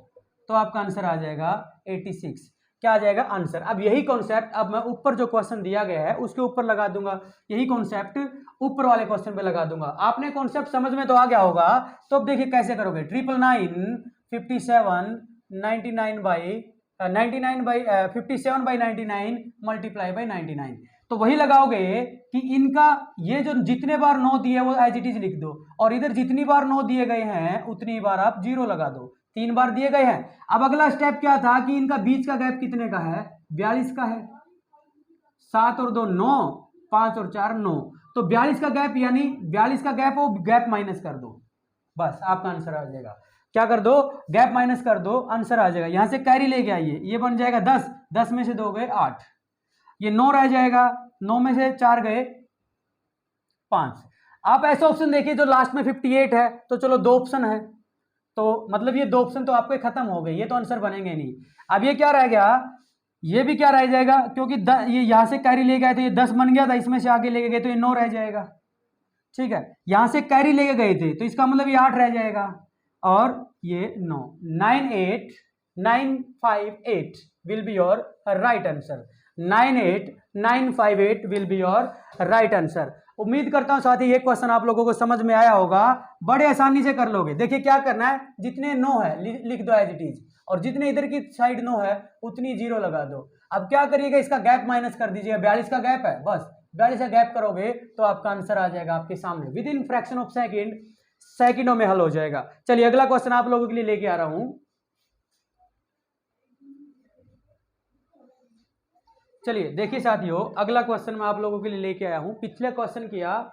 तो आपका आंसर आ जाएगा 86। क्या आ जाएगा आंसर। अब यही कॉन्सेप्ट अब मैं ऊपर जो क्वेश्चन दिया गया है उसके ऊपर लगा दूंगा, यही कॉन्सेप्ट ऊपर वाले क्वेश्चन पे लगा दूंगा। आपने कॉन्सेप्ट समझ में तो आ गया होगा। तो अब देखिए कैसे करोगे, 999 57 99/5 57/99 मल्टीप्लाई बाई 99। तो वही लगाओगे कि इनका ये जो जितने बार 9 दिए वो एज इट इज लिख दो, और इधर जितनी बार 9 दिए गए हैं उतनी बार आप 0 लगा दो। 3 बार दिए गए हैं। अब अगला स्टेप क्या था कि इनका बीच का गैप कितने का है, 42 का है। 7 और 2 9, 5 और 4 9, तो 42 का गैप, यानी 42 का गैप हो, गैप माइनस कर दो, बस आपका आंसर आ जाएगा। क्या कर दो, गैप माइनस कर दो, आंसर आ जाएगा। यहां से कैरी लेके आइए, ये बन जाएगा 10, 10 में से 2 गए 8, ये 9 रह जाएगा, 9 में से 4 गए 5। आप ऐसे ऑप्शन देखिए जो लास्ट में 58 है, तो चलो 2 ऑप्शन है, तो मतलब ये 2 ऑप्शन तो आपके खत्म हो गए, ये तो आंसर बनेंगे नहीं। अब ये क्या रह गया, ये भी क्या रह जाएगा, क्योंकि ये यहां से कैरी ले गए थे, ये 10 बन गया था, इसमें से आगे लेके गए तो ये 9 रह जाएगा। ठीक है, यहां से कैरी लेके गए थे तो इसका मतलब ये 8 रह जाएगा, और ये 9, 98958 will be your right answer. 98958 will be your right answer. उम्मीद करता हूं साथी ये क्वेश्चन आप लोगों को समझ में आया होगा, बड़े आसानी से कर लोगे। देखिए क्या करना है, जितने 9 है लिख दो एज इट इज, और जितने इधर की साइड 9 है उतनी 0 लगा दो। अब क्या करिएगा, इसका गैप माइनस कर दीजिएगा, 42 का गैप है, बस 42 का गैप करोगे तो आपका आंसर आ जाएगा आपके सामने, with in fraction of second, सेकंडों में हल हो जाएगा। चलिए अगला क्वेश्चन आप लोगों के लिए लेके आ रहा हूं। चलिए देखिए साथियों, अगला क्वेश्चन मैं आप लोगों के लिए लेके आया हूं। पिछले क्वेश्चन किया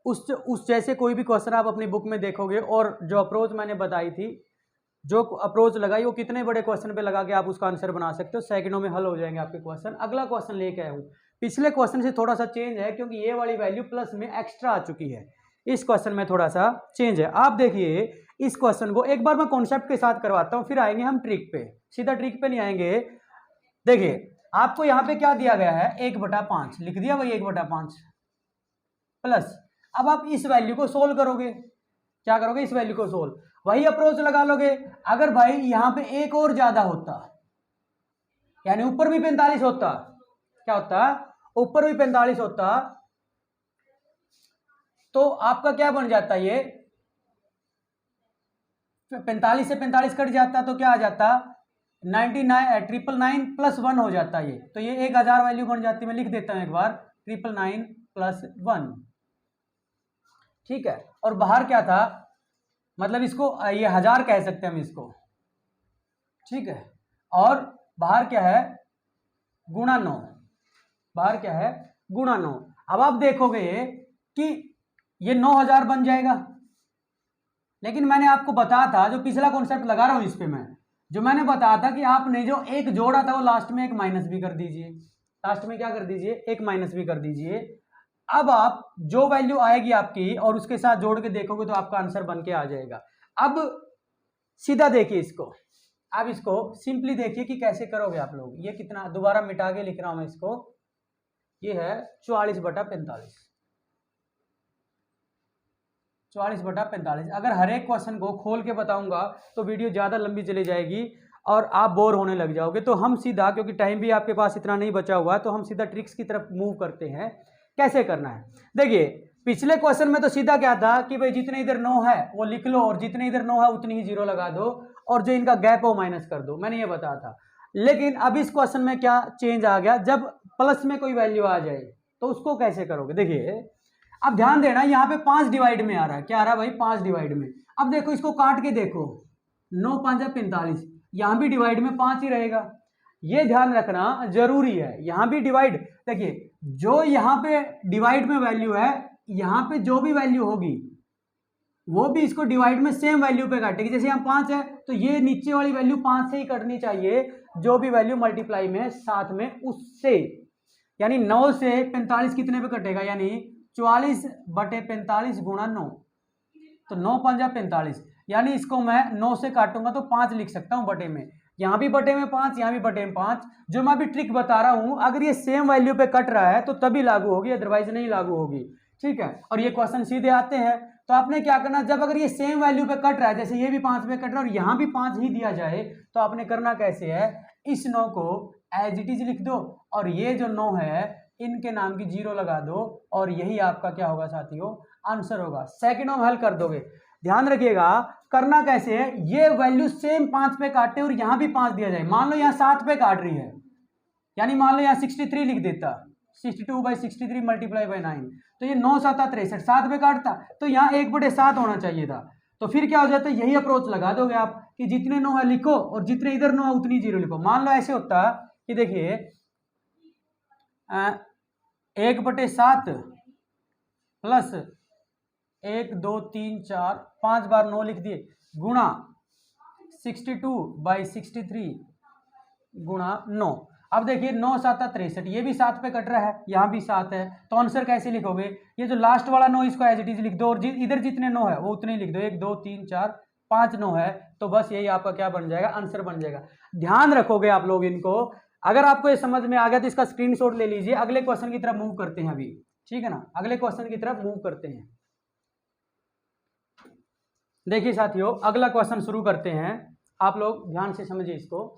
उस जैसे कोई भी क्वेश्चन आप अपनी बुक में देखोगे, और जो अप्रोच मैंने बताई थी, जो अप्रोच लगाई, वो कितने बड़े क्वेश्चन पे लगा के आप उसका आंसर बना सकते हो, सेकंडों में हल हो जाएंगे आपके क्वेश्चन। अगला क्वेश्चन लेके आया हूं, पिछले क्वेश्चन से थोड़ा सा चेंज है, क्योंकि ये वाली वैल्यू प्लस में एक्स्ट्रा आ चुकी है, इस क्वेश्चन में थोड़ा सा चेंज है। आप देखिए इस क्वेश्चन को एक बार मैं कॉन्सेप्ट के साथ करवाता हूं, फिर आएंगे हम ट्रिक पे, सीधा ट्रिक पे नहीं आएंगे। देखिए आपको यहां पे क्या दिया गया है, 1/5 लिख दिया भाई, 1/5 प्लस, अब आप इस वैल्यू को सोल्व करोगे। क्या करोगे, इस वैल्यू को सोल्व, वही अप्रोच लगा लोगे। अगर भाई यहां पे एक और ज्यादा होता, यानी ऊपर भी 45 होता, क्या होता, ऊपर भी 45 होता, तो आपका क्या बन जाता, ये 45 से 45 कट जाता, तो क्या आ जाता, 999 प्लस 1 हो जाता ये, तो ये 1000 वैल्यू बन जाती। मैं लिख देता हूं एक बार, 999 प्लस 1, ठीक है। और बाहर क्या था, मतलब इसको ये 1000 कह सकते हैं हम इसको, ठीक है। और बाहर क्या है, गुणा 9, बाहर क्या है, गुणा 9। अब आप देखोगे कि ये 9000 बन जाएगा, लेकिन मैंने आपको बताया था, जो पिछला कॉन्सेप्ट लगा रहा हूं इस पे मैं, जो मैंने बताया था कि आपने जो एक जोड़ा था वो लास्ट में एक माइनस भी कर दीजिए, लास्ट में क्या कर दीजिए, एक माइनस भी कर दीजिए। अब आप जो वैल्यू आएगी आपकी और उसके साथ जोड़ के देखोगे तो आपका आंसर बन के आ जाएगा। अब सीधा देखिए इसको, आप इसको सिंपली देखिए कि कैसे करोगे आप लोग। ये कितना, दोबारा मिटा के लिख रहा हूं मैं इसको, ये है 44/45, 44/45। अगर हर एक क्वेश्चन को खोल के बताऊंगा तो वीडियो ज़्यादा लंबी चली जाएगी और आप बोर होने लग जाओगे। तो हम सीधा, क्योंकि टाइम भी आपके पास इतना नहीं बचा हुआ, तो हम सीधा ट्रिक्स की तरफ मूव करते हैं। कैसे करना है, देखिए पिछले क्वेश्चन में तो सीधा क्या था कि भाई जितने इधर 9 है वो लिख लो, और जितने इधर 9 है उतनी ही 0 लगा दो, और जो इनका गैप है वो माइनस कर दो, मैंने ये बताया था। लेकिन अब इस क्वेश्चन में क्या चेंज आ गया, जब प्लस में कोई वैल्यू आ जाए तो उसको कैसे करोगे। देखिए अब ध्यान देना, यहाँ पे 5 डिवाइड में आ रहा है, क्या आ रहा है भाई, 5 डिवाइड में। अब देखो इसको काट के देखो, 9 5 45, यहाँ भी डिवाइड में 5 ही रहेगा, ये ध्यान रखना जरूरी है। यहाँ भी डिवाइड, देखिए जो यहाँ पे डिवाइड में वैल्यू है, यहाँ पे जो भी वैल्यू होगी वो भी इसको डिवाइड में सेम वैल्यू पे काटेगी। जैसे यहाँ 5 है तो ये नीचे वाली वैल्यू 5 से ही कटनी चाहिए, जो भी वैल्यू मल्टीप्लाई में साथ में उससे, यानी 9 से 45 कितने पे कटेगा, यानी 44/45 गुणा 9, तो 9 5 45, यानी इसको मैं 9 से काटूंगा तो 5 लिख सकता हूं बटे में, यहां भी बटे में 5, यहां भी बटे में 5। जो मैं अभी ट्रिक बता रहा हूं, अगर ये सेम वैल्यू पे कट रहा है तो तभी लागू होगी, अदरवाइज नहीं लागू होगी, ठीक है। और ये क्वेश्चन सीधे आते हैं, तो आपने क्या करना, जब अगर ये सेम वैल्यू पे कट रहा है, जैसे ये भी 5 पे कट रहा है और यहां भी 5 ही दिया जाए, तो आपने करना कैसे है, इस 9 को एज इट इज लिख दो, और ये जो 9 है इनके नाम की 0 लगा दो, और यही आपका क्या होगा साथियों, आंसर होगा। सेकंडों में हल कर दोगे। ध्यान रखिएगा करना कैसे है, ये वैल्यू सेम 5 पे काटे और यहां भी 5 दिया जाए। मान लो यहां 7 पे काट रही है, यानी मान लो यहां 63 लिख देता, 62/63 मल्टीप्लाई बाई 9, तो ये 9 7 63, 7 पे काटता तो यहाँ 1/7 होना चाहिए था। तो फिर क्या हो जाता है, यही अप्रोच लगा दोगे आप कि जितने 9 है लिखो और जितने इधर 9 है उतनी 0 लिखो। मान लो ऐसे होता कि देखिए 1/7 प्लस 1 2 3 4 5 बार 9 लिख दिए गुणा 62/63 गुणा 9। अब देखिए 9 7 63, ये भी 7 पे कट रहा है, यहाँ भी 7 है, तो आंसर कैसे लिखोगे, ये जो लास्ट वाला 9 इसको एज इट इज लिख दो और इधर जितने 9 है वो उतने लिख दो, 1 2 3 4 5 9 है, तो बस यही आपका क्या बन जाएगा, आंसर बन जाएगा। ध्यान रखोगे आप लोग इनको। अगर आपको ये समझ में आ गया तो इसका स्क्रीनशॉट ले लीजिए। अगले क्वेश्चन की तरफ मूव करते हैं अभी, ठीक है ना, अगले क्वेश्चन की तरफ मूव करते हैं। देखिए साथियों अगला क्वेश्चन शुरू करते हैं, आप लोग ध्यान से समझिए इसको।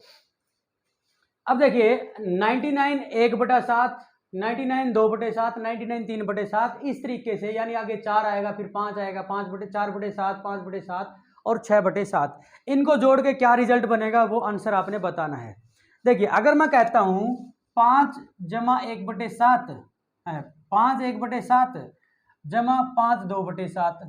अब देखिए 99 1/7, 99 2/7, 99 3/7, इस तरीके से, यानी आगे 4 आएगा, फिर 5 आएगा, 4/7, 5/7 और 6/7, इनको जोड़ के क्या रिजल्ट बनेगा वो आंसर आपने बताना है। देखिए अगर मैं कहता हूं 5 जमा 1/7 है, 5 1/7 जमा 5 2/7,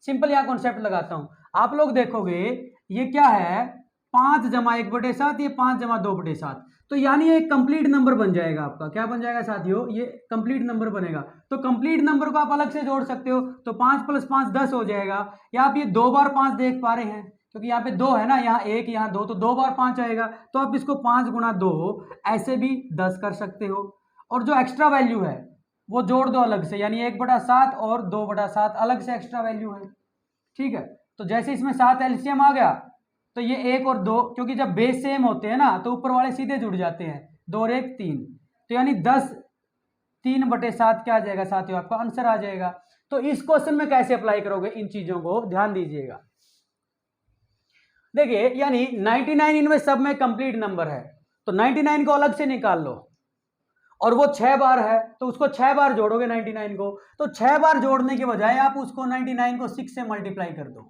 सिंपल यहाँ कॉन्सेप्ट लगाता हूं, आप लोग देखोगे ये क्या है, 5 जमा 1/7, ये 5 जमा 2/7, तो यानी ये कंप्लीट नंबर बन जाएगा आपका। क्या बन जाएगा साथियों, ये कंप्लीट नंबर बनेगा। तो कंप्लीट नंबर को आप अलग से जोड़ सकते हो, तो 5 + 5 10 हो जाएगा। या आप ये 2 बार 5 देख पा रहे हैं, क्योंकि यहाँ पे 2 है ना, यहाँ 1 यहाँ 2, तो 2 बार 5 आएगा, तो आप इसको 5 × 2 ऐसे भी 10 कर सकते हो। और जो एक्स्ट्रा वैल्यू है वो जोड़ दो अलग से, यानी 1/7 और 2/7 अलग से एक्स्ट्रा वैल्यू है, ठीक है। तो जैसे इसमें 7 एलसीएम आ गया, तो ये 1 और 2, क्योंकि जब बेस सेम होते हैं ना तो ऊपर वाले सीधे जुड़ जाते हैं, 2 और 1 3, तो यानी 10 3/7 क्या आ जाएगा साथियों, आपका आंसर आ जाएगा। तो इस क्वेश्चन में कैसे अप्लाई करोगे, इन चीजों को ध्यान दीजिएगा। देखिए यानी 99 इनमें सब में कंप्लीट नंबर है, तो 99 को अलग से निकाल लो, और वो 6 बार है तो उसको 6 बार जोड़ोगे 99 को, तो 6 बार जोड़ने के बजाय आप उसको 99 को 6 से मल्टीप्लाई कर दो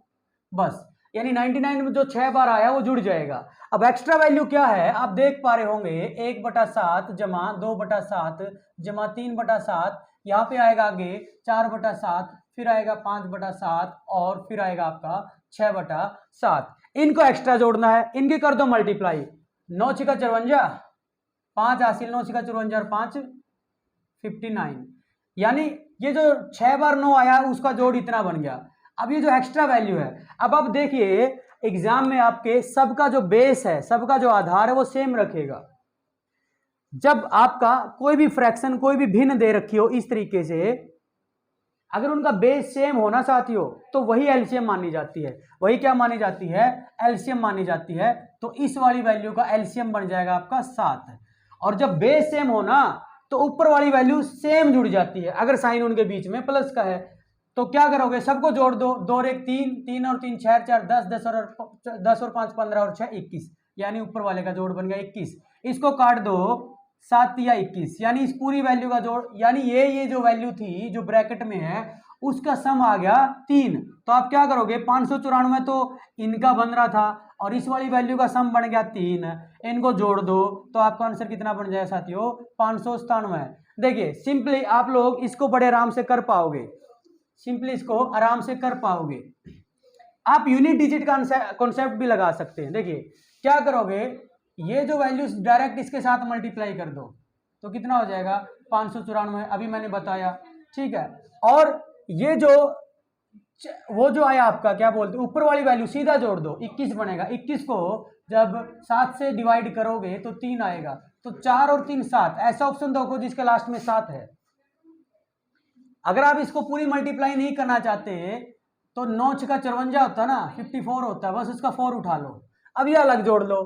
बस, यानी 99 में जो 6 बार आया वो जुड़ जाएगा। अब एक्स्ट्रा वैल्यू क्या है आप देख पा रहे होंगे, 1/7 जमा 2/7 जमा 3/7, यहाँ पे आएगा आगे 4/7, फिर आएगा 5/7 और फिर आएगा आपका 6/7। इनको एक्स्ट्रा जोड़ना है, इनके कर दो मल्टीप्लाई, 9 × 54, 5 हासिल, 9 × 54 और 5 59, यानी ये जो 6 बार 9 आया उसका जोड़ इतना बन गया। अब ये जो एक्स्ट्रा वैल्यू है, अब आप देखिए एग्जाम में आपके सबका जो बेस है, सबका जो आधार है वो सेम रखेगा। जब आपका कोई भी फ्रैक्शन, कोई भी भिन्न दे रखी हो इस तरीके से, अगर उनका बेस सेम होना साथियों तो वही एलसीएम मानी जाती है। वही क्या मानी जाती है, एलसीएम मानी जाती है। तो इस वाली वैल्यू का एलसीएम बन जाएगा आपका 7, और जब बेस सेम हो ना तो ऊपर वाली वैल्यू सेम जुड़ जाती है, अगर साइन उनके बीच में प्लस का है। तो क्या करोगे, सबको जोड़ दो, 2 और 1 3, 3 और 3 6 4 10, 10 और 5 15 और 6 21, यानी ऊपर वाले का जोड़ बन गया 21। इसको काट दो 7 या 21, यानी इस पूरी वैल्यू का जोड़, यानी ये जो वैल्यू थी जो ब्रैकेट में है उसका सम आ गया 3। तो आप क्या करोगे, 594 तो इनका बन रहा था और इस वाली वैल्यू का सम बन गया 3, इनको जोड़ दो तो आपका आंसर कितना बन जाएगा साथियों, 597। देखिए सिंपली आप लोग इसको बड़े आराम से कर पाओगे, सिंपली इसको आराम से कर पाओगे। आप यूनिट डिजिट का कॉन्सेप्ट भी लगा सकते हैं। देखिए क्या करोगे, ये जो वैल्यूज डायरेक्ट इसके साथ मल्टीप्लाई कर दो तो कितना हो जाएगा 594, अभी मैंने बताया, ठीक है। और ये जो वो जो आया आपका क्या बोलते हैं ऊपर वाली वैल्यू सीधा जोड़ दो, 21 बनेगा। 21 को जब 7 से डिवाइड करोगे तो 3 आएगा, तो 4 और 3 7, ऐसा ऑप्शन दो जिसके लास्ट में 7 है। अगर आप इसको पूरी मल्टीप्लाई नहीं करना चाहते तो 9 × 54 होता है ना, 54 होता है, बस उसका 4 उठा लो। अब ये अलग जोड़ लो,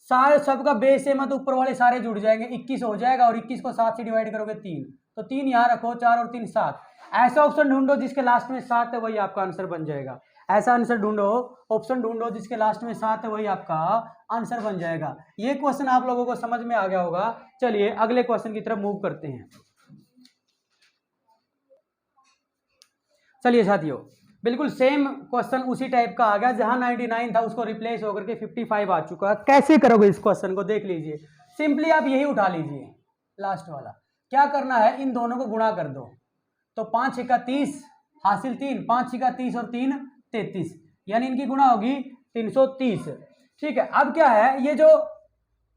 सारे सबका बेस है, मतलब ऊपर वाले सारे जुड़ जाएंगे, 21 हो जाएगा। और 21 को 7 से डिवाइड करोगे 3, तो 3 यहाँ रखो, 4 और 3 7, ऐसा ऑप्शन ढूंढो जिसके लास्ट में 7 है, वही आपका आंसर बन जाएगा। ऐसा आंसर ढूंढो, ऑप्शन ढूंढो जिसके लास्ट में 7 है, वही आपका आंसर बन जाएगा। ये क्वेश्चन आप लोगों को समझ में आ गया होगा। चलिए अगले क्वेश्चन की तरफ मूव करते हैं। चलिए साथियों बिल्कुल सेम क्वेश्चन उसी टाइप का आ गया, जहां 99 था उसको रिप्लेस होकर के 55 आ चुका है। कैसे करोगे इस क्वेश्चन को, देख लीजिए। सिंपली आप यही उठा लीजिए, लास्ट वाला। क्या करना है, इन दोनों को गुणा कर दो, तो 5 × 30 हासिल 3, 5 × 30 और 3 33, यानी इनकी गुणा होगी 330। ठीक है, अब क्या है, ये जो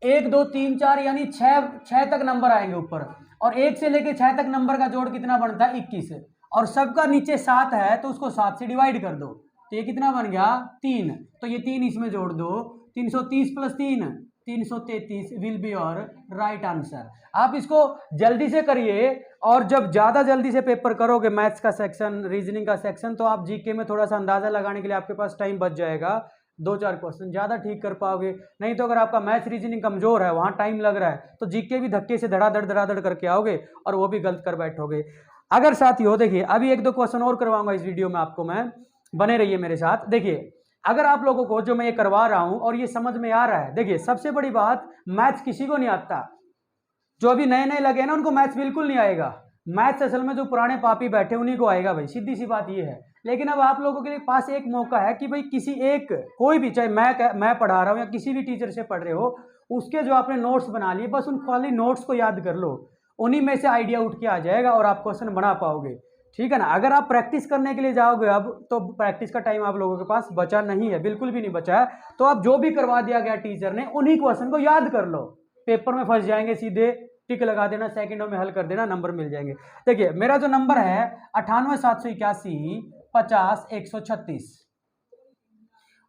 1 2 3 4 यानी 6 तक नंबर आएंगे ऊपर, और 1 से लेके 6 तक नंबर का जोड़ कितना बनता है, 21, और सबका नीचे 7 है तो उसको 7 से डिवाइड कर दो, तो ये कितना बन गया 3, तो ये 3 इसमें जोड़ दो, 330 + 3 333 will be your right answer. आप इसको जल्दी से करिए, और जब ज़्यादा जल्दी से पेपर करोगे, मैथ्स का सेक्शन, रीजनिंग का सेक्शन, तो आप जीके में थोड़ा सा अंदाज़ा लगाने के लिए आपके पास टाइम बच जाएगा, 2-4 क्वेश्चन ज़्यादा ठीक कर पाओगे। नहीं तो अगर आपका मैथ्स रीजनिंग कमज़ोर है, वहाँ टाइम लग रहा है, तो जीके भी धक्के से धड़ाधड़ करके आओगे और वो भी गलत कर बैठोगे। अगर साथियों देखिए, अभी 1-2 क्वेश्चन और करवाऊंगा इस वीडियो में आपको मैं, बने रहिए मेरे साथ। देखिए, अगर आप लोगों को जो मैं ये करवा रहा हूं और ये समझ में आ रहा है, देखिए सबसे बड़ी बात, मैथ्स किसी को नहीं आता। जो अभी नए नए लगे ना, उनको मैथ्स बिल्कुल नहीं आएगा। मैथ्स असल में जो पुराने पापी बैठे उन्हीं को आएगा भाई, सीधी सी बात ये है। लेकिन अब आप लोगों के लिए पास एक मौका है कि भाई किसी एक, कोई भी, चाहे मैं पढ़ा रहा हूँ या किसी भी टीचर से पढ़ रहे हो, उसके जो आपने नोट्स बना लिए, बस उन खाली नोट्स को याद कर लो, उन्हीं में से आइडिया उठ के आ जाएगा और आप क्वेश्चन बना पाओगे। ठीक है ना। अगर आप प्रैक्टिस करने के लिए जाओगे अब, तो प्रैक्टिस का टाइम आप लोगों के पास बचा नहीं है, बिल्कुल भी नहीं बचा है। तो आप जो भी करवा दिया गया टीचर ने, उन्हीं क्वेश्चन को याद कर लो, पेपर में फंस जाएंगे, सीधे टिक लगा देना, सेकंडों में हल कर देना, नंबर मिल जाएंगे। देखिए मेरा जो नंबर है 98 781 50 136,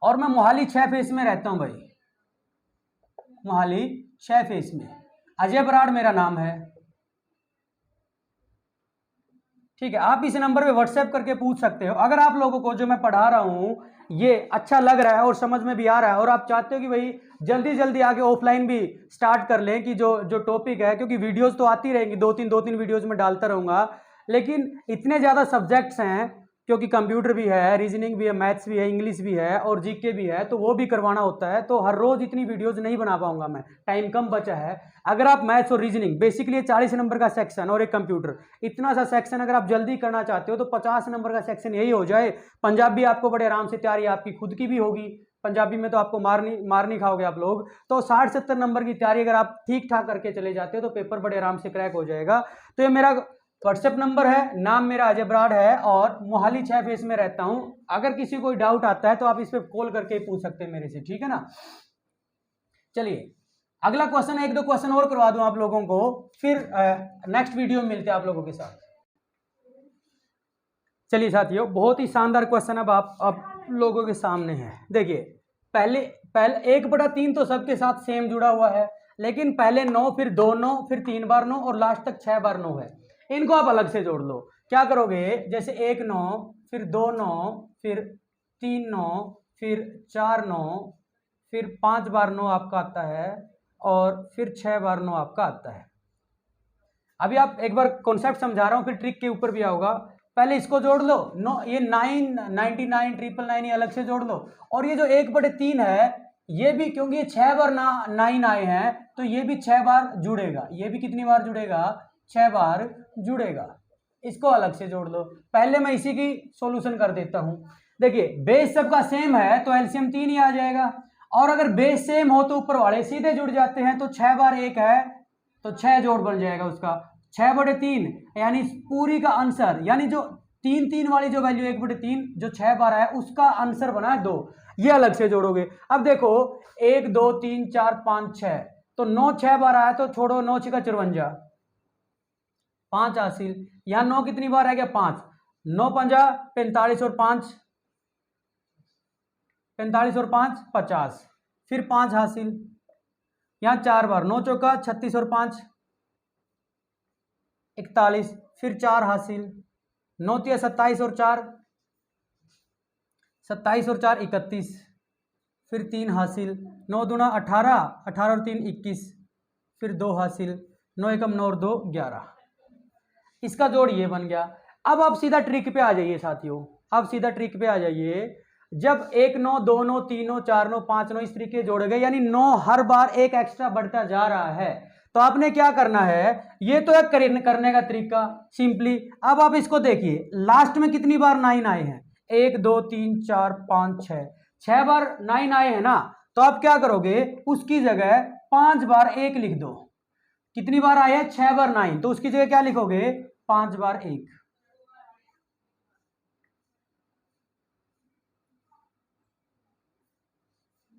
और मैं मोहाली 6 फेस में रहता हूं भाई, मोहाली 6 फेस में। अजय बराड़ मेरा नाम है। ठीक है, आप इस नंबर पे व्हाट्सएप करके पूछ सकते हो। अगर आप लोगों को जो मैं पढ़ा रहा हूँ ये अच्छा लग रहा है और समझ में भी आ रहा है, और आप चाहते हो कि भाई जल्दी जल्दी आगे ऑफलाइन भी स्टार्ट कर लें, कि जो टॉपिक है, क्योंकि वीडियोस तो आती रहेंगी, दो तीन वीडियोस में डालता रहूँगा, लेकिन इतने ज़्यादा सब्जेक्ट्स हैं, क्योंकि कंप्यूटर भी है, रीजनिंग भी है, मैथ्स भी है, इंग्लिश भी है और जीके भी है, तो वो भी करवाना होता है। तो हर रोज़ इतनी वीडियोज़ नहीं बना पाऊंगा मैं, टाइम कम बचा है। अगर आप मैथ्स और रीजनिंग, बेसिकली 40 नंबर का सेक्शन और एक कंप्यूटर, इतना सा सेक्शन अगर आप जल्दी करना चाहते हो, तो 50 नंबर का सेक्शन यही हो जाए। पंजाबी आपको बड़े आराम से तैयारी आपकी खुद की भी होगी, पंजाबी में तो आपको मार नहीं खाओगे आप लोग। तो 60-70 नंबर की तैयारी अगर आप ठीक ठाक करके चले जाते हो, तो पेपर बड़े आराम से क्रैक हो जाएगा। तो ये मेरा व्हाट्सएप नंबर है, नाम मेरा अजय बराड़ है, और मोहाली 6 फेस में रहता हूं। अगर किसी को डाउट आता है तो आप इस पे कॉल करके पूछ सकते हैं मेरे से, ठीक है ना। चलिए अगला क्वेश्चन, 1-2 क्वेश्चन और करवा दूं आप लोगों को, फिर नेक्स्ट वीडियो में मिलते हैं आप लोगों के साथ। चलिए साथियों, बहुत ही शानदार क्वेश्चन अब आप लोगों के सामने है। देखिए पहले 1/3 तो सबके साथ सेम जुड़ा हुआ है, लेकिन पहले 9, फिर 2 9, फिर 3 बार 9 और लास्ट तक 6 बार 9 है। इनको आप अलग से जोड़ लो। क्या करोगे, जैसे 1 9, फिर 2 9, फिर 3 9, फिर 4 9, फिर 5 बार 9 आपका आता है, और फिर 6 बार 9 आपका आता है। अभी आप एक बार कॉन्सेप्ट समझा रहा हूं, फिर ट्रिक के ऊपर भी आऊंगा। पहले इसको जोड़ लो, ये 9 99 999 ये अलग से जोड़ लो, और ये जो 1/3 है, ये भी, क्योंकि ये 6 बार 9 आए हैं, तो ये भी 6 बार जुड़ेगा। ये भी कितनी बार जुड़ेगा, 6 बार जुड़ेगा। इसको अलग से जोड़ लो। पहले मैं इसी की सॉल्यूशन कर देता हूं। देखिए बेस सबका सेम है, तो एलसीएम 3 ही आ जाएगा, और अगर बेस सेम हो तो ऊपर वाले सीधे जुड़ जाते हैं। तो 6 बार 1 है, तो 6 जोड़ बन जाएगा उसका, 6/3, यानी पूरी का आंसर, यानी जो 3 वाली जो वैल्यू 1/3 जो 6 बार है, उसका आंसर बना है 2। ये अलग से जोड़ोगे। अब देखो 1 2 3 4 5 6, तो 9 6 बार आया, तो छोड़ो, 9 6 54, 5 हासिल। यहां 9 कितनी बार आ गया, 5, 9 पंजा 45 और 5 45 और 5 50, फिर 5 हासिल। यहां 4 बार, 9 चौका 36 और 5 41, फिर 4 हासिल। 9 तिया 27 और 4 27 और 4 31, फिर 3 हासिल। 9 दूना 18, 18 और 3 21, फिर 2 हासिल। 9 एकम 9 और 2 11। इसका जोड़ ये बन गया। अब आप सीधा ट्रिक पे आ जाइए साथियों, अब सीधा ट्रिक पे आ जाइए। जब 1 9 2 9 3 9 4 9 5 9 इस तरीके जोड़े गए, यानी 9 हर बार एक एक्स्ट्रा बढ़ता जा रहा है, तो आपने क्या करना है, ये तो एक करने का तरीका सिंपली। अब आप इसको देखिए, लास्ट में कितनी बार 9 आए हैं, 1 2 3 4 5 6, 6 बार 9 आए हैं ना, तो आप क्या करोगे, उसकी जगह 5 बार 1 लिख दो। कितनी बार आए हैं, 6 बार 9, तो उसकी जगह क्या लिखोगे, 5 बार 1।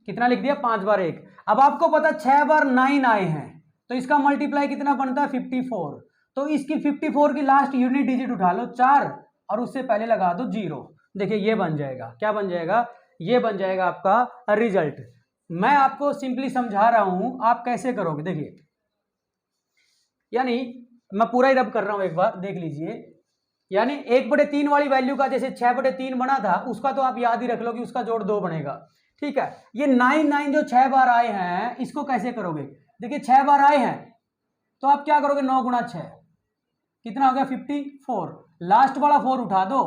कितना लिख दिया, 5 बार 1। अब आपको पता 6 बार 9 आए हैं, तो इसका मल्टीप्लाई कितना बनता है, 54। तो इसकी 54 की लास्ट यूनिट डिजिट उठा लो 4 और उससे पहले लगा दो 0। देखिए ये बन जाएगा, क्या बन जाएगा, ये बन जाएगा आपका रिजल्ट। मैं आपको सिंपली समझा रहा हूं, आप कैसे करोगे। देखिए यानी मैं पूरा ही रब कर रहा हूं, एक बार देख लीजिए। यानी 1/3 वाली वैल्यू का जैसे 6/3 बना था, उसका तो आप याद ही रख लो कि उसका जोड़ 2 बनेगा। ठीक है, ये 9 जो 6 बार आए हैं, इसको कैसे करोगे। देखिए 6 बार आए हैं, तो आप क्या करोगे, 9 गुणा 6 कितना हो गया, 54। लास्ट वाला 4 उठा दो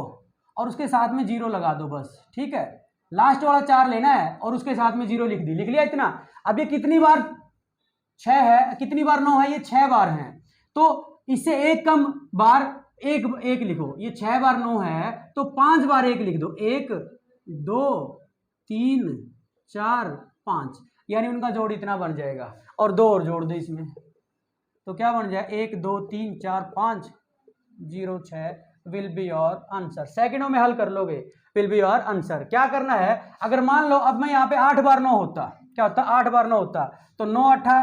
और उसके साथ में 0 लगा दो बस। ठीक है, लास्ट वाला 4 लेना है और उसके साथ में 0 लिख दी, लिख लिया इतना। अब ये कितनी बार 6 है, कितनी बार 9 है, ये 6 बार है, तो इससे एक कम बार एक लिखो। ये 6 बार 9 है, तो 5 बार 1 लिख दो, 1 2 3 4 5, यानी उनका जोड़ इतना बन जाएगा। और 2 और जोड़ दो इसमें, तो क्या बन जाए, 1 2 3 4 5 0 6 विल बी योर आंसर। सेकंडों में हल कर लोगे, विल बी योर आंसर। क्या करना है, अगर मान लो अब मैं यहाँ पे 8 बार 9 होता, क्या होता, 8 बार 9 होता, तो 9 8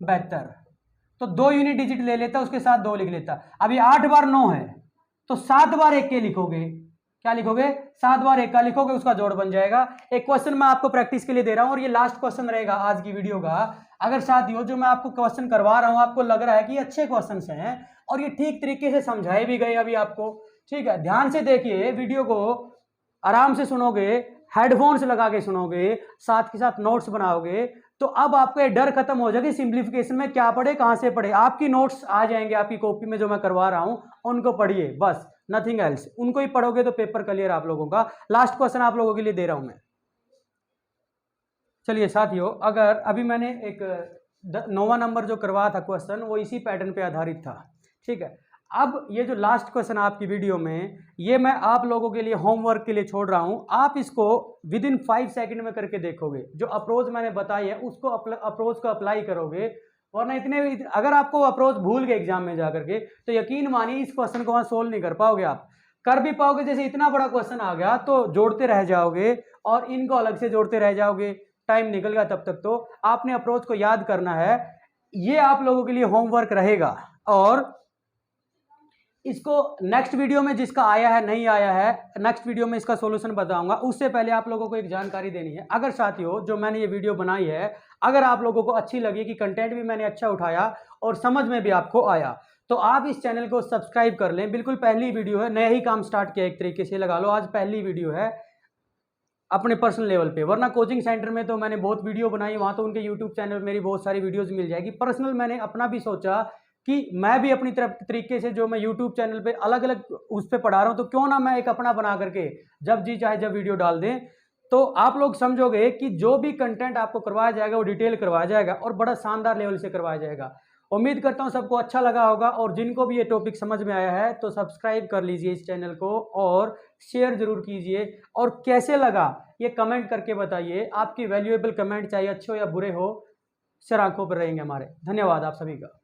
72, तो 2 यूनिट डिजिट ले लेता, उसके साथ 2 लिख लेता। अभी 8 बार 9 है, तो 7 बार 1 के लिखोगे, क्या लिखोगे, 7 बार 1 का लिखोगे, उसका जोड़ बन जाएगा। एक क्वेश्चन मैं आपको प्रैक्टिस के लिए दे रहा हूं और ये लास्ट क्वेश्चन रहेगा आज की वीडियो का। अगर साथियों जो मैं आपको क्वेश्चन करवा रहा हूं, आपको लग रहा है कि अच्छे क्वेश्चन हैं और ये ठीक तरीके से समझाए भी गए अभी आपको, ठीक है, ध्यान से देखिए वीडियो को, आराम से सुनोगे, हेडफोन्स लगा के सुनोगे, साथ के साथ नोट्स बनाओगे, तो अब आपको ये डर खत्म हो जाएगा सिंप्लीफिकेशन में क्या पढ़े, कहां से पढ़े। आपकी नोट्स आ जाएंगे आपकी कॉपी में, जो मैं करवा रहा हूं उनको पढ़िए बस, नथिंग एल्स। उनको ही पढ़ोगे तो पेपर क्लियर आप लोगों का। लास्ट क्वेश्चन आप लोगों के लिए दे रहा हूं मैं। चलिए साथियों, अगर अभी मैंने एक 9वां नंबर जो करवाया था क्वेश्चन, वो इसी पैटर्न पे आधारित था। ठीक है, अब ये जो लास्ट क्वेश्चन आपकी वीडियो में, ये मैं आप लोगों के लिए होमवर्क के लिए छोड़ रहा हूं। आप इसको विद इन 5 सेकंड में करके देखोगे। जो अप्रोच मैंने बताई है उसको अप्रोच को अप्लाई करोगे, वरना अगर आपको अप्रोच भूल गए एग्जाम में जाकर के, तो यकीन मानिए इस क्वेश्चन को वहां सोल्व नहीं कर पाओगे। आप कर भी पाओगे, जैसे इतना बड़ा क्वेश्चन आ गया तो जोड़ते रह जाओगे और इनको अलग से जोड़ते रह जाओगे, टाइम निकल गया तब तक। तो आपने अप्रोच को याद करना है, ये आप लोगों के लिए होमवर्क रहेगा। और इसको नेक्स्ट वीडियो में, जिसका आया है नहीं आया है, नेक्स्ट वीडियो में इसका सॉल्यूशन बताऊंगा। उससे पहले आप लोगों को एक जानकारी देनी है। अगर साथियों जो मैंने ये वीडियो बनाई है, अगर आप लोगों को अच्छी लगी, कि कंटेंट भी मैंने अच्छा उठाया और समझ में भी आपको आया, तो आप इस चैनल को सब्सक्राइब कर लें। बिल्कुल पहली वीडियो है, नया ही काम स्टार्ट किया एक तरीके से लगा लो, आज पहली वीडियो है अपने पर्सनल लेवल पे। वरना कोचिंग सेंटर में तो मैंने बहुत वीडियो बनाई, वहाँ तो उनके यूट्यूब चैनल में मेरी बहुत सारी वीडियोज़ मिल जाएगी। पर्सनल मैंने अपना भी सोचा कि मैं भी अपनी तरफ तरीके से, जो मैं यूट्यूब चैनल पे अलग अलग उस पर पढ़ा रहा हूँ, तो क्यों ना मैं एक अपना बना करके जब जी चाहे जब वीडियो डाल दें, तो आप लोग समझोगे कि जो भी कंटेंट आपको करवाया जाएगा वो डिटेल करवाया जाएगा और बड़ा शानदार लेवल से करवाया जाएगा। उम्मीद करता हूँ सबको अच्छा लगा होगा, और जिनको भी ये टॉपिक समझ में आया है तो सब्सक्राइब कर लीजिए इस चैनल को और शेयर जरूर कीजिए। और कैसे लगा ये कमेंट करके बताइए। आपकी वैल्यूएबल कमेंट चाहे अच्छे हो या बुरे हो, सर आंखों पर रहेंगे हमारे। धन्यवाद आप सभी का।